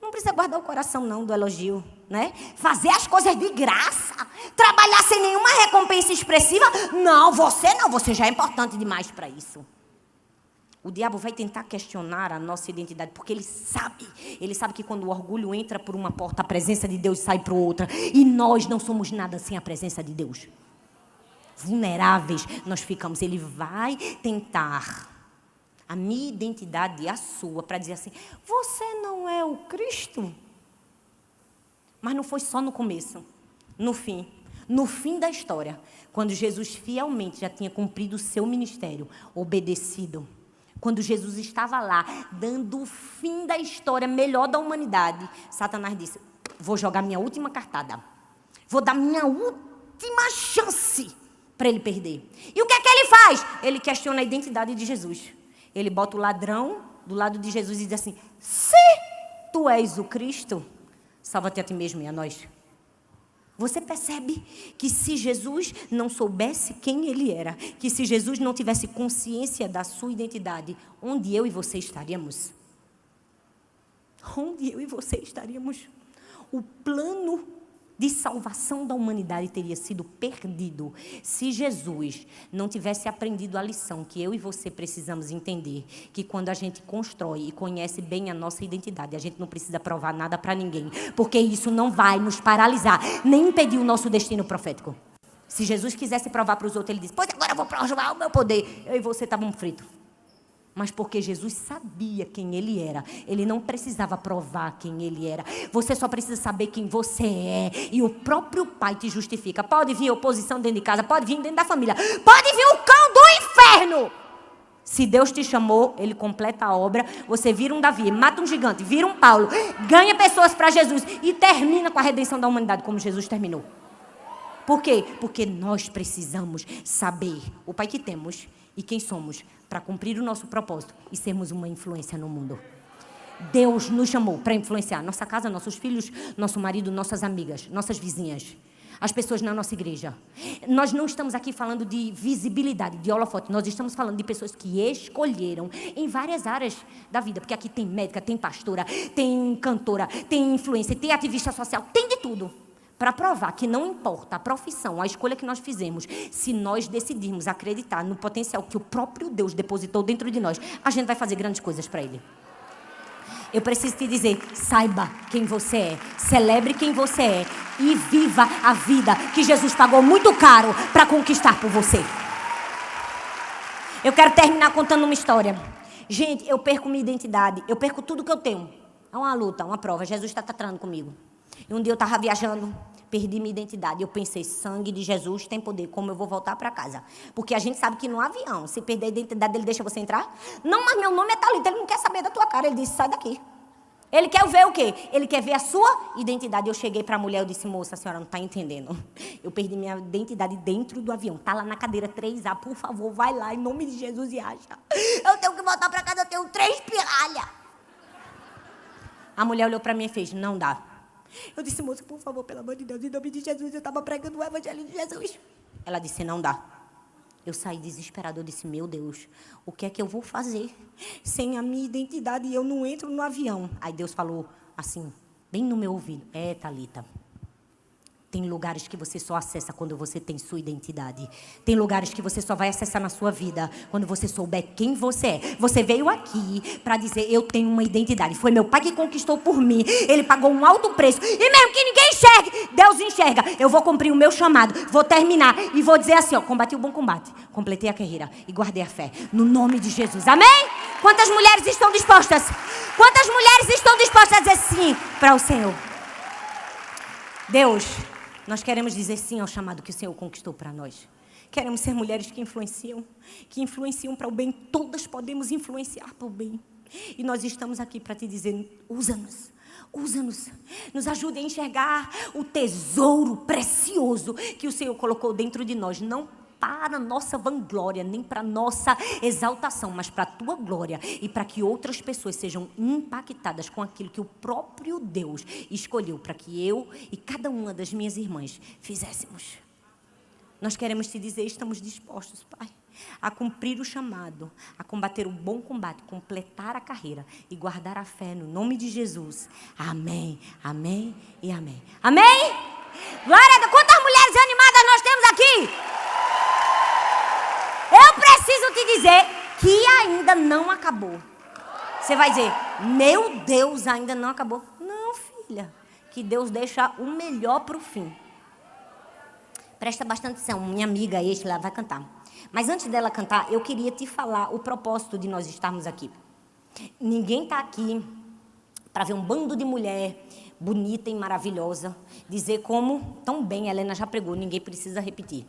Não precisa guardar o coração não do elogio, né? Fazer as coisas de graça, trabalhar sem nenhuma recompensa expressiva. Não, você já é importante demais para isso. O diabo vai tentar questionar a nossa identidade, porque ele sabe que quando o orgulho entra por uma porta, a presença de Deus sai por outra. E nós não somos nada sem a presença de Deus. Vulneráveis nós ficamos. Ele vai tentar a minha identidade e a sua, para dizer assim, você não é o Cristo? Mas não foi só no começo, no fim da história, quando Jesus fielmente já tinha cumprido o seu ministério, obedecido, quando Jesus estava lá, dando o fim da história melhor da humanidade, Satanás disse, vou jogar minha última cartada, vou dar minha última chance para ele perder. E o que é que ele faz? Ele questiona a identidade de Jesus. Ele bota o ladrão do lado de Jesus e diz assim, se tu és o Cristo, salva-te a ti mesmo e a nós. Você percebe que se Jesus não soubesse quem ele era, que se Jesus não tivesse consciência da sua identidade, onde eu e você estaríamos? Onde eu e você estaríamos? O plano de salvação da humanidade teria sido perdido se Jesus não tivesse aprendido a lição que eu e você precisamos entender, que quando a gente constrói e conhece bem a nossa identidade, a gente não precisa provar nada para ninguém, porque isso não vai nos paralisar, nem impedir o nosso destino profético. Se Jesus quisesse provar para os outros, ele disse, pois agora eu vou provar o meu poder. Eu e você estavam fritos. mas porque Jesus sabia quem ele era. Ele não precisava provar quem ele era. Você só precisa saber quem você é, e o próprio Pai te justifica. Pode vir oposição dentro de casa, pode vir dentro da família, pode vir o cão do inferno. Se Deus te chamou, Ele completa a obra. Você vira um Davi, mata um gigante, vira um Paulo, ganha pessoas para Jesus e termina com a redenção da humanidade como Jesus terminou. Por quê? Porque nós precisamos saber o Pai que temos e quem somos para cumprir o nosso propósito e sermos uma influência no mundo. Deus nos chamou para influenciar nossa casa, nossos filhos, nosso marido, nossas amigas, nossas vizinhas, as pessoas na nossa igreja. Nós não estamos aqui falando de visibilidade, de holofote. Nós estamos falando de pessoas que escolheram em várias áreas da vida. Porque aqui tem médica, tem pastora, tem cantora, tem influência, tem ativista social, tem de tudo. Para provar que não importa a profissão, a escolha que nós fizemos, se nós decidirmos acreditar no potencial que o próprio Deus depositou dentro de nós, a gente vai fazer grandes coisas para Ele. Eu preciso te dizer, saiba quem você é, celebre quem você é e viva a vida que Jesus pagou muito caro para conquistar por você. Eu quero terminar contando uma história. Gente, eu perco minha identidade, eu perco tudo que eu tenho. É uma luta, uma prova, Jesus está tratando comigo. E um dia eu estava viajando, perdi minha identidade. Eu pensei, sangue de Jesus tem poder, como eu vou voltar para casa? Porque a gente sabe que no avião, se perder a identidade, ele deixa você entrar? Não, mas meu nome é Thalita, ele não quer saber da tua cara. Ele disse, sai daqui. Ele quer ver o quê? Ele quer ver a sua identidade. Eu cheguei para a mulher, eu disse, moça, a senhora não está entendendo. Eu perdi minha identidade dentro do avião. Está lá na cadeira 3A, por favor, vai lá, em nome de Jesus, e acha. Eu tenho que voltar para casa, eu tenho 3 pirralhas. A mulher olhou para mim e fez, não dá. Eu disse, moça, por favor, pelo amor de Deus, em nome de Jesus, eu estava pregando o evangelho de Jesus. Ela disse, não dá. Eu saí desesperada, eu disse, meu Deus, o que é que eu vou fazer sem a minha identidade e eu não entro no avião? Aí Deus falou assim, bem no meu ouvido, Thalita, tem lugares que você só acessa quando você tem sua identidade. Tem lugares que você só vai acessar na sua vida quando você souber quem você é. Você veio aqui para dizer, eu tenho uma identidade. Foi meu pai que conquistou por mim. Ele pagou um alto preço. E mesmo que ninguém enxergue, Deus enxerga. Eu vou cumprir o meu chamado. Vou terminar. E vou dizer assim, ó, combati o bom combate. Completei a carreira e guardei a fé. No nome de Jesus. Amém? Quantas mulheres estão dispostas? Quantas mulheres estão dispostas a dizer sim para o Senhor? Deus, nós queremos dizer sim ao chamado que o Senhor conquistou para nós. Queremos ser mulheres que influenciam para o bem. Todas podemos influenciar para o bem. E nós estamos aqui para te dizer, usa-nos, nos ajude a enxergar o tesouro precioso que o Senhor colocou dentro de nós. Não para nossa vanglória, nem para nossa exaltação, mas para a tua glória e para que outras pessoas sejam impactadas com aquilo que o próprio Deus escolheu para que eu e cada uma das minhas irmãs fizéssemos. Nós queremos te dizer, estamos dispostos, Pai, a cumprir o chamado, a combater o bom combate, completar a carreira e guardar a fé no nome de Jesus. Amém, amém e amém. Amém? Glória a Deus. Quantas mulheres animadas nós temos aqui? Eu preciso te dizer que ainda não acabou. Você vai dizer, meu Deus, ainda não acabou. Não, filha, que Deus deixa o melhor para o fim. Presta bastante atenção, minha amiga ela vai cantar. Mas antes dela cantar, eu queria te falar o propósito de nós estarmos aqui. Ninguém está aqui para ver um bando de mulher bonita e maravilhosa dizer como, tão bem, a Helena já pregou, ninguém precisa repetir.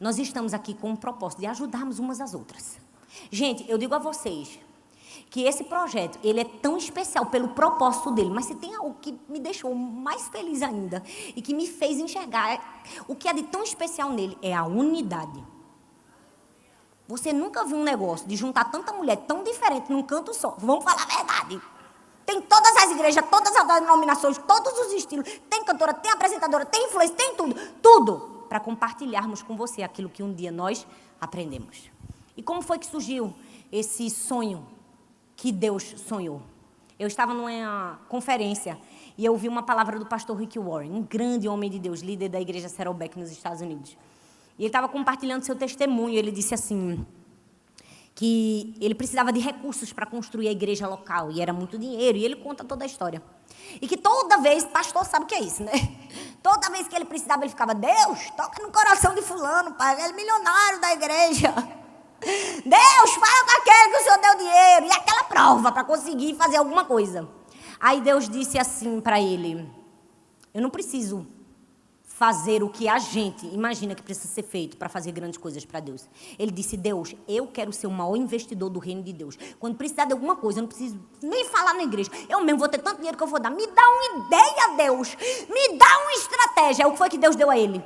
Nós estamos aqui com o propósito de ajudarmos umas às outras. Gente, eu digo a vocês que esse projeto, ele é tão especial pelo propósito dele, mas se tem algo que me deixou mais feliz ainda e que me fez enxergar o que é de tão especial nele, é a unidade. Você nunca viu um negócio de juntar tanta mulher tão diferente num canto só. Vamos falar a verdade. Tem todas as igrejas, todas as denominações, todos os estilos. Tem cantora, tem apresentadora, tem influência, tem tudo. Tudo para compartilharmos com você aquilo que um dia nós aprendemos. E como foi que surgiu esse sonho que Deus sonhou? Eu estava numa conferência e eu ouvi uma palavra do pastor Rick Warren, um grande homem de Deus, líder da igreja Saddleback nos Estados Unidos. E ele estava compartilhando seu testemunho. Ele disse assim, que ele precisava de recursos para construir a igreja local, e era muito dinheiro, e ele conta toda a história. E que toda vez, pastor sabe o que é isso, né? Toda vez que ele precisava, ele ficava, Deus, toca no coração de fulano, pai, ele é milionário da igreja. Deus, fala com aquele que o Senhor deu dinheiro e aquela prova para conseguir fazer alguma coisa. Aí Deus disse assim para ele: eu não preciso fazer o que a gente imagina que precisa ser feito para fazer grandes coisas para Deus. Ele disse: Deus, eu quero ser o maior investidor do reino de Deus. Quando precisar de alguma coisa, eu não preciso nem falar na igreja. Eu mesmo vou ter tanto dinheiro que eu vou dar. Me dá uma ideia, Deus. Me dá uma estratégia. É o que foi que Deus deu a ele.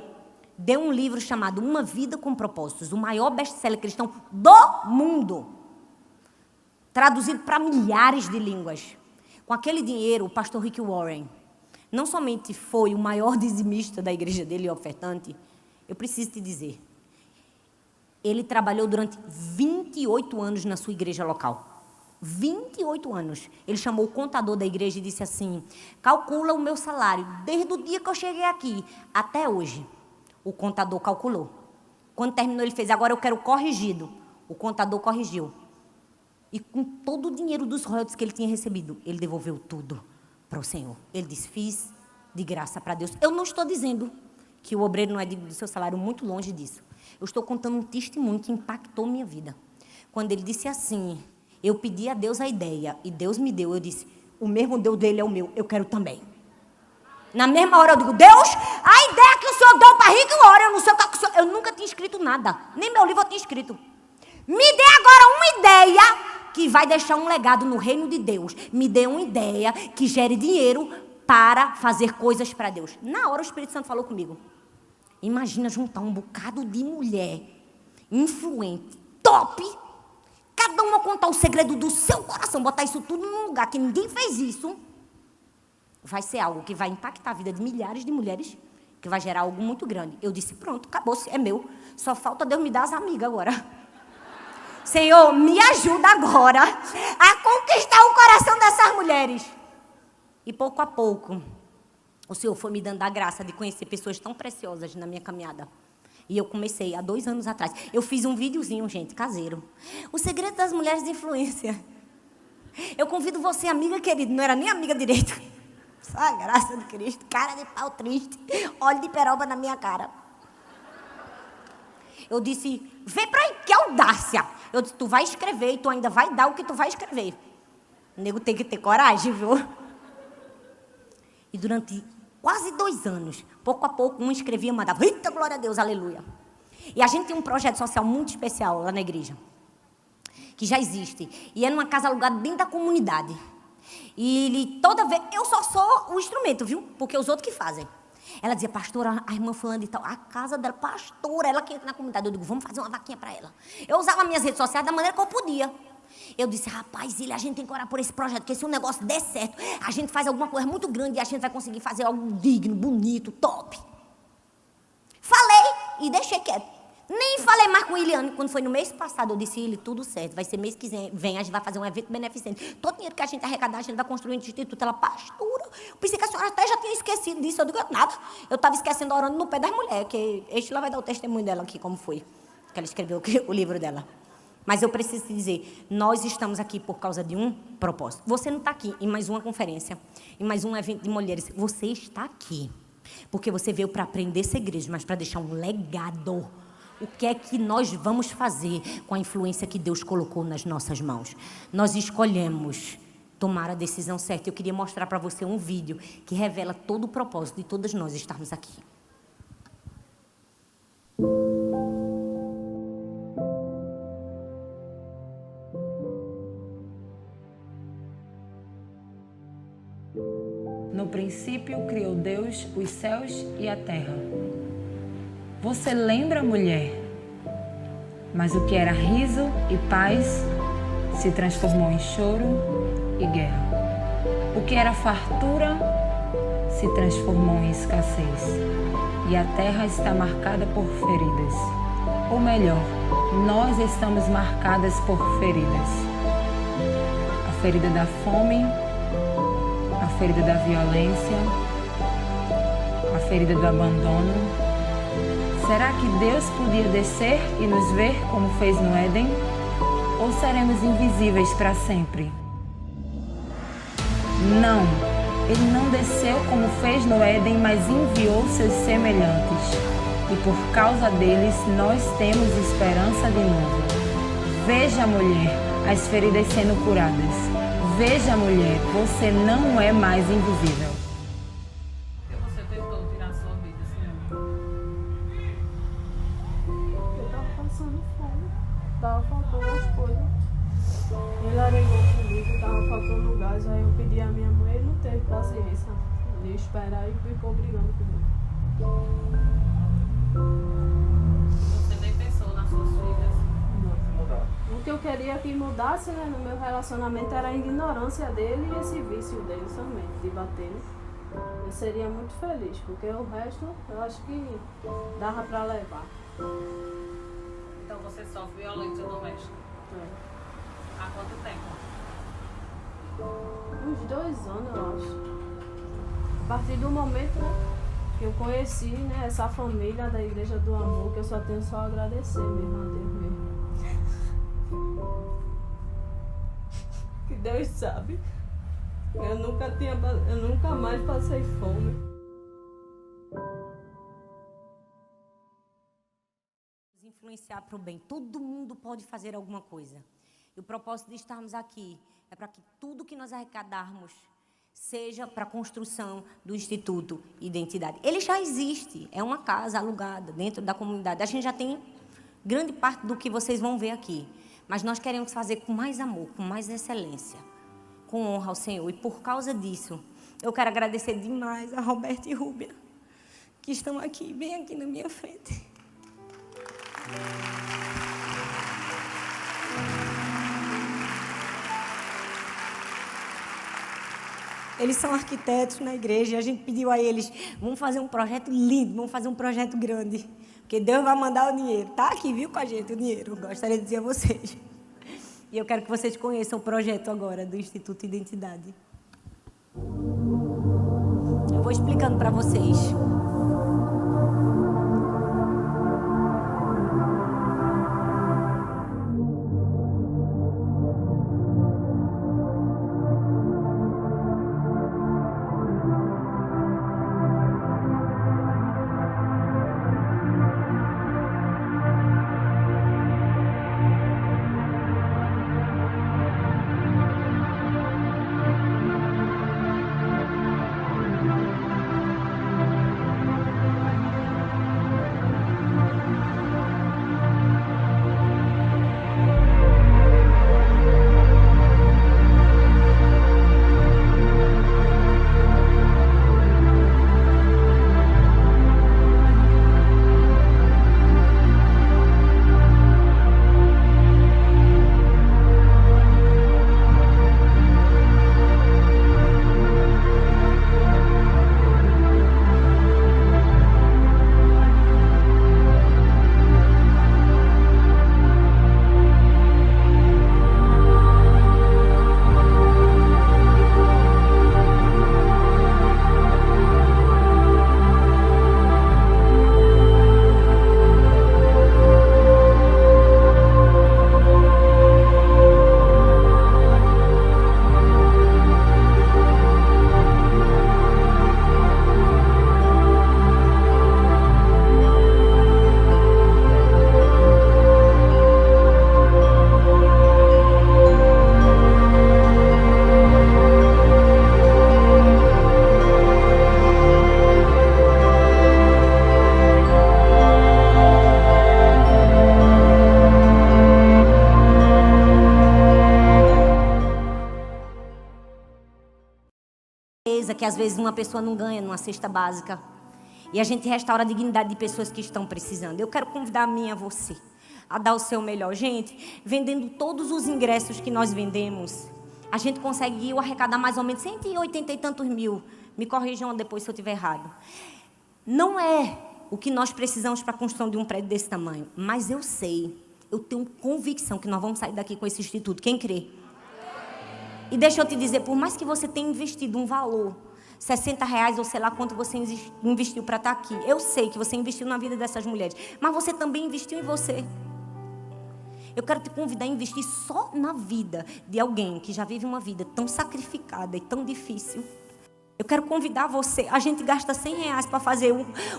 Deu um livro chamado Uma Vida com Propósitos, o maior best-seller cristão do mundo. Traduzido para milhares de línguas. Com aquele dinheiro, o pastor Rick Warren não somente foi o maior dizimista da igreja dele e ofertante, eu preciso te dizer, ele trabalhou durante 28 anos na sua igreja local. 28 anos. Ele chamou o contador da igreja e disse assim: calcula o meu salário, desde o dia que eu cheguei aqui até hoje. O contador calculou. Quando terminou, ele fez: agora eu quero corrigido. O contador corrigiu. E com todo o dinheiro dos royalties que ele tinha recebido, ele devolveu tudo para o Senhor. Ele disse: fiz de graça para Deus. Eu não estou dizendo que o obreiro não é digno do seu salário, muito longe disso. Eu estou contando um testemunho que impactou minha vida. Quando ele disse assim: eu pedi a Deus a ideia e Deus me deu. Eu disse: o mesmo Deus dele é o meu, eu quero também. Na mesma hora eu digo: Deus, a ideia que o Senhor deu para Rick Warren, eu não sei o que o Senhor... Eu nunca tinha escrito nada, nem meu livro eu tinha escrito. Me dê agora uma ideia que vai deixar um legado no reino de Deus. Me dê uma ideia que gere dinheiro para fazer coisas para Deus. Na hora o Espírito Santo falou comigo: imagina juntar um bocado de mulher influente, top, cada uma contar o segredo do seu coração, botar isso tudo num lugar que ninguém fez isso. Vai ser algo que vai impactar a vida de milhares de mulheres, que vai gerar algo muito grande. Eu disse: pronto, acabou, é meu. Só falta Deus me dar as amigas agora. Senhor, me ajuda agora a conquistar o coração dessas mulheres. E pouco a pouco, o Senhor foi me dando a graça de conhecer pessoas tão preciosas na minha caminhada. E eu comecei há 2 anos atrás. Eu fiz um videozinho, gente, caseiro. O segredo das mulheres de influência. Eu convido você, amiga querida, não era nem amiga direito. Só a graça de Cristo, cara de pau triste, olho de peroba na minha cara. Eu disse: vem pra aí, que audácia. Eu disse: tu vai escrever e tu ainda vai dar o que tu vai escrever. O nego tem que ter coragem, viu? E durante quase 2 anos, pouco a pouco, um escrevia e mandava: eita, glória a Deus, aleluia. E a gente tem um projeto social muito especial lá na igreja, que já existe. E é numa casa alugada dentro da comunidade. E ele, toda vez, eu só sou o instrumento, viu? Porque os outros que fazem. Ela dizia: pastora, a irmã fulana e tal, a casa dela, pastora, ela que entra na comunidade. Eu digo: vamos fazer uma vaquinha para ela. Eu usava minhas redes sociais da maneira que eu podia. Eu disse: rapaz, a gente tem que orar por esse projeto, porque se o negócio der certo, a gente faz alguma coisa muito grande e a gente vai conseguir fazer algo digno, bonito, top. Falei e deixei quieto. Nem falei mais com Iliane. Quando foi no mês passado, eu disse: Ili, tudo certo, vai ser mês que vem, a gente vai fazer um evento beneficente. Todo dinheiro que a gente arrecadar, a gente vai construir um instituto. Ela: pastora, eu pensei que a senhora até já tinha esquecido disso. Eu digo: nada, eu estava esquecendo, orando no pé das mulheres, que este lá vai dar o testemunho dela aqui, como foi, que ela escreveu o livro dela. Mas eu preciso te dizer, nós estamos aqui por causa de um propósito. Você não está aqui em mais uma conferência, em mais um evento de mulheres. Você está aqui porque você veio para aprender segredos, mas para deixar um legado. O que é que nós vamos fazer com a influência que Deus colocou nas nossas mãos? Nós escolhemos tomar a decisão certa. Eu queria mostrar para você um vídeo que revela todo o propósito de todas nós estarmos aqui. No princípio, criou Deus os céus e a terra. Você lembra, mulher? Mas o que era riso e paz se transformou em choro e guerra. O que era fartura se transformou em escassez. E a terra está marcada por feridas. Ou melhor, nós estamos marcadas por feridas. A ferida da fome, a ferida da violência, a ferida do abandono. Será que Deus podia descer e nos ver como fez no Éden? Ou seremos invisíveis para sempre? Não, Ele não desceu como fez no Éden, mas enviou seus semelhantes. E por causa deles, nós temos esperança de novo. Veja, mulher, as feridas sendo curadas. Veja, mulher, você não é mais invisível. Você tentou tirar sua vida, Senhor? Eu tava passando fome. Tava faltando as coisas. Ele aregou comigo, tava faltando gás. Aí eu pedi à minha mãe, ele não teve paciência de esperar e ficou brigando comigo. Você nem pensou nas suas filhas? Não. O que eu queria que mudasse, né, no meu relacionamento era a ignorância dele e esse vício dele somente, de bater. Eu seria muito feliz, porque o resto eu acho que dava pra levar. Então você sofre violência doméstica. É. Há quanto tempo? Uns 2 anos, eu acho. A partir do momento, né, que eu conheci, né, essa família da Igreja do Amor, que eu só tenho só a agradecer mesmo a Deus mesmo. Que Deus sabe. Eu nunca mais passei fome. Influenciar para o bem. Todo mundo pode fazer alguma coisa. E o propósito de estarmos aqui é para que tudo que nós arrecadarmos seja para a construção do Instituto Identidade. Ele já existe, é uma casa alugada dentro da comunidade. A gente já tem grande parte do que vocês vão ver aqui. Mas nós queremos fazer com mais amor, com mais excelência, com honra ao Senhor. E por causa disso, eu quero agradecer demais a Roberta e Rúbia, que estão aqui, bem aqui na minha frente. Eles são arquitetos na igreja e a gente pediu a eles, vamos fazer um projeto lindo, vamos fazer um projeto grande, porque Deus vai mandar o dinheiro. Tá aqui, viu, com a gente o dinheiro, eu gostaria de dizer a vocês. E eu quero que vocês conheçam o projeto agora do Instituto Identidade. Eu vou explicando para vocês. Que às vezes uma pessoa não ganha numa cesta básica. E a gente restaura a dignidade de pessoas que estão precisando. Eu quero convidar a mim e a você a dar o seu melhor. Gente, vendendo todos os ingressos que nós vendemos, a gente consegue arrecadar mais ou menos 180 e tantos mil. Me corrijam depois se eu estiver errado. Não é o que nós precisamos para a construção de um prédio desse tamanho. Mas eu sei, eu tenho convicção que nós vamos sair daqui com esse instituto. Quem crê? E deixa eu te dizer, por mais que você tenha investido um valor, R$60 ou sei lá quanto você investiu para estar aqui. Eu sei que você investiu na vida dessas mulheres, mas você também investiu em você. Eu quero te convidar a investir só na vida de alguém que já vive uma vida tão sacrificada e tão difícil. Eu quero convidar você. A gente gasta R$100 para fazer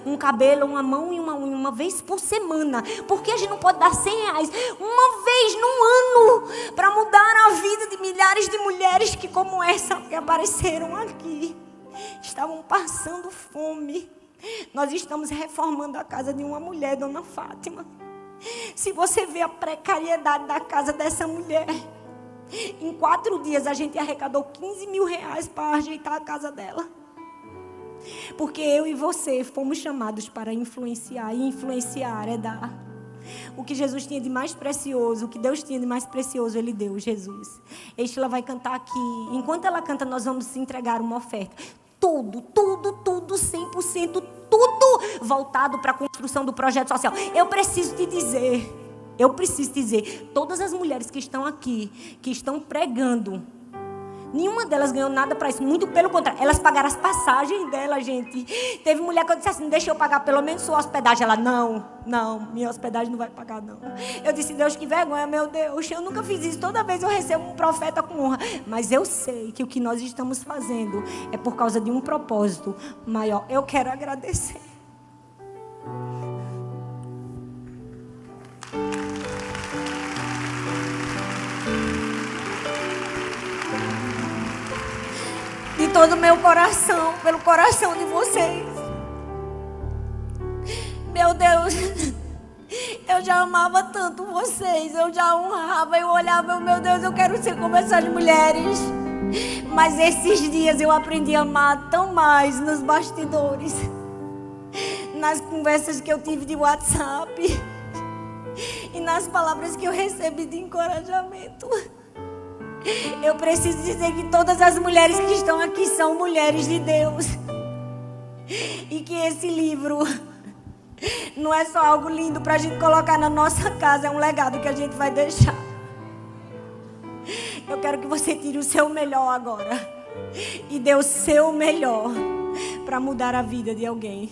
um cabelo, uma mão e uma unha uma vez por semana. Por que a gente não pode dar R$100 uma vez num ano para mudar milhares de mulheres que, como essa, que apareceram aqui, estavam passando fome. Nós estamos reformando a casa de uma mulher, Dona Fátima. Se você vê a precariedade da casa dessa mulher, em 4 dias a gente arrecadou 15 mil reais para ajeitar a casa dela. Porque eu e você fomos chamados para influenciar, e influenciar é dar. O que Jesus tinha de mais precioso, o que Deus tinha de mais precioso, Ele deu, Jesus. Estela vai cantar aqui. Enquanto ela canta, nós vamos entregar uma oferta. Tudo, 100%, tudo voltado para a construção do projeto social. Eu preciso te dizer, todas as mulheres que estão aqui, que estão pregando, nenhuma delas ganhou nada para isso. Muito pelo contrário, elas pagaram as passagens dela, gente. Teve mulher que eu disse assim, deixa eu pagar pelo menos sua hospedagem. Ela, não, minha hospedagem não vai pagar, não. Eu disse, Deus, que vergonha, meu Deus. Eu nunca fiz isso, toda vez eu recebo um profeta com honra. Mas eu sei que o que nós estamos fazendo é por causa de um propósito maior. Eu quero agradecer. De todo o meu coração, pelo coração de vocês. Meu Deus, eu já amava tanto vocês, eu já honrava, eu olhava, meu Deus, eu quero ser como essas mulheres. Mas esses dias eu aprendi a amar tão mais nos bastidores, nas conversas que eu tive de WhatsApp e nas palavras que eu recebi de encorajamento. Eu preciso dizer que todas as mulheres que estão aqui são mulheres de Deus. E que esse livro não é só algo lindo para a gente colocar na nossa casa, é um legado que a gente vai deixar. Eu quero que você tire o seu melhor agora e dê o seu melhor para mudar a vida de alguém.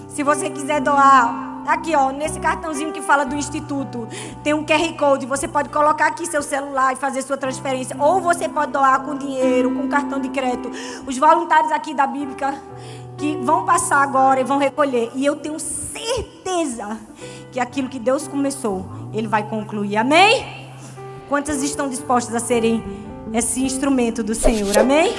Se você quiser doar, aqui ó, nesse cartãozinho que fala do Instituto, tem um QR Code, você pode colocar aqui seu celular e fazer sua transferência, ou você pode doar com dinheiro, com cartão de crédito. Os voluntários aqui da Bíblica que vão passar agora e vão recolher, e eu tenho certeza que aquilo que Deus começou, Ele vai concluir, amém? Quantas estão dispostas a serem esse instrumento do Senhor, amém?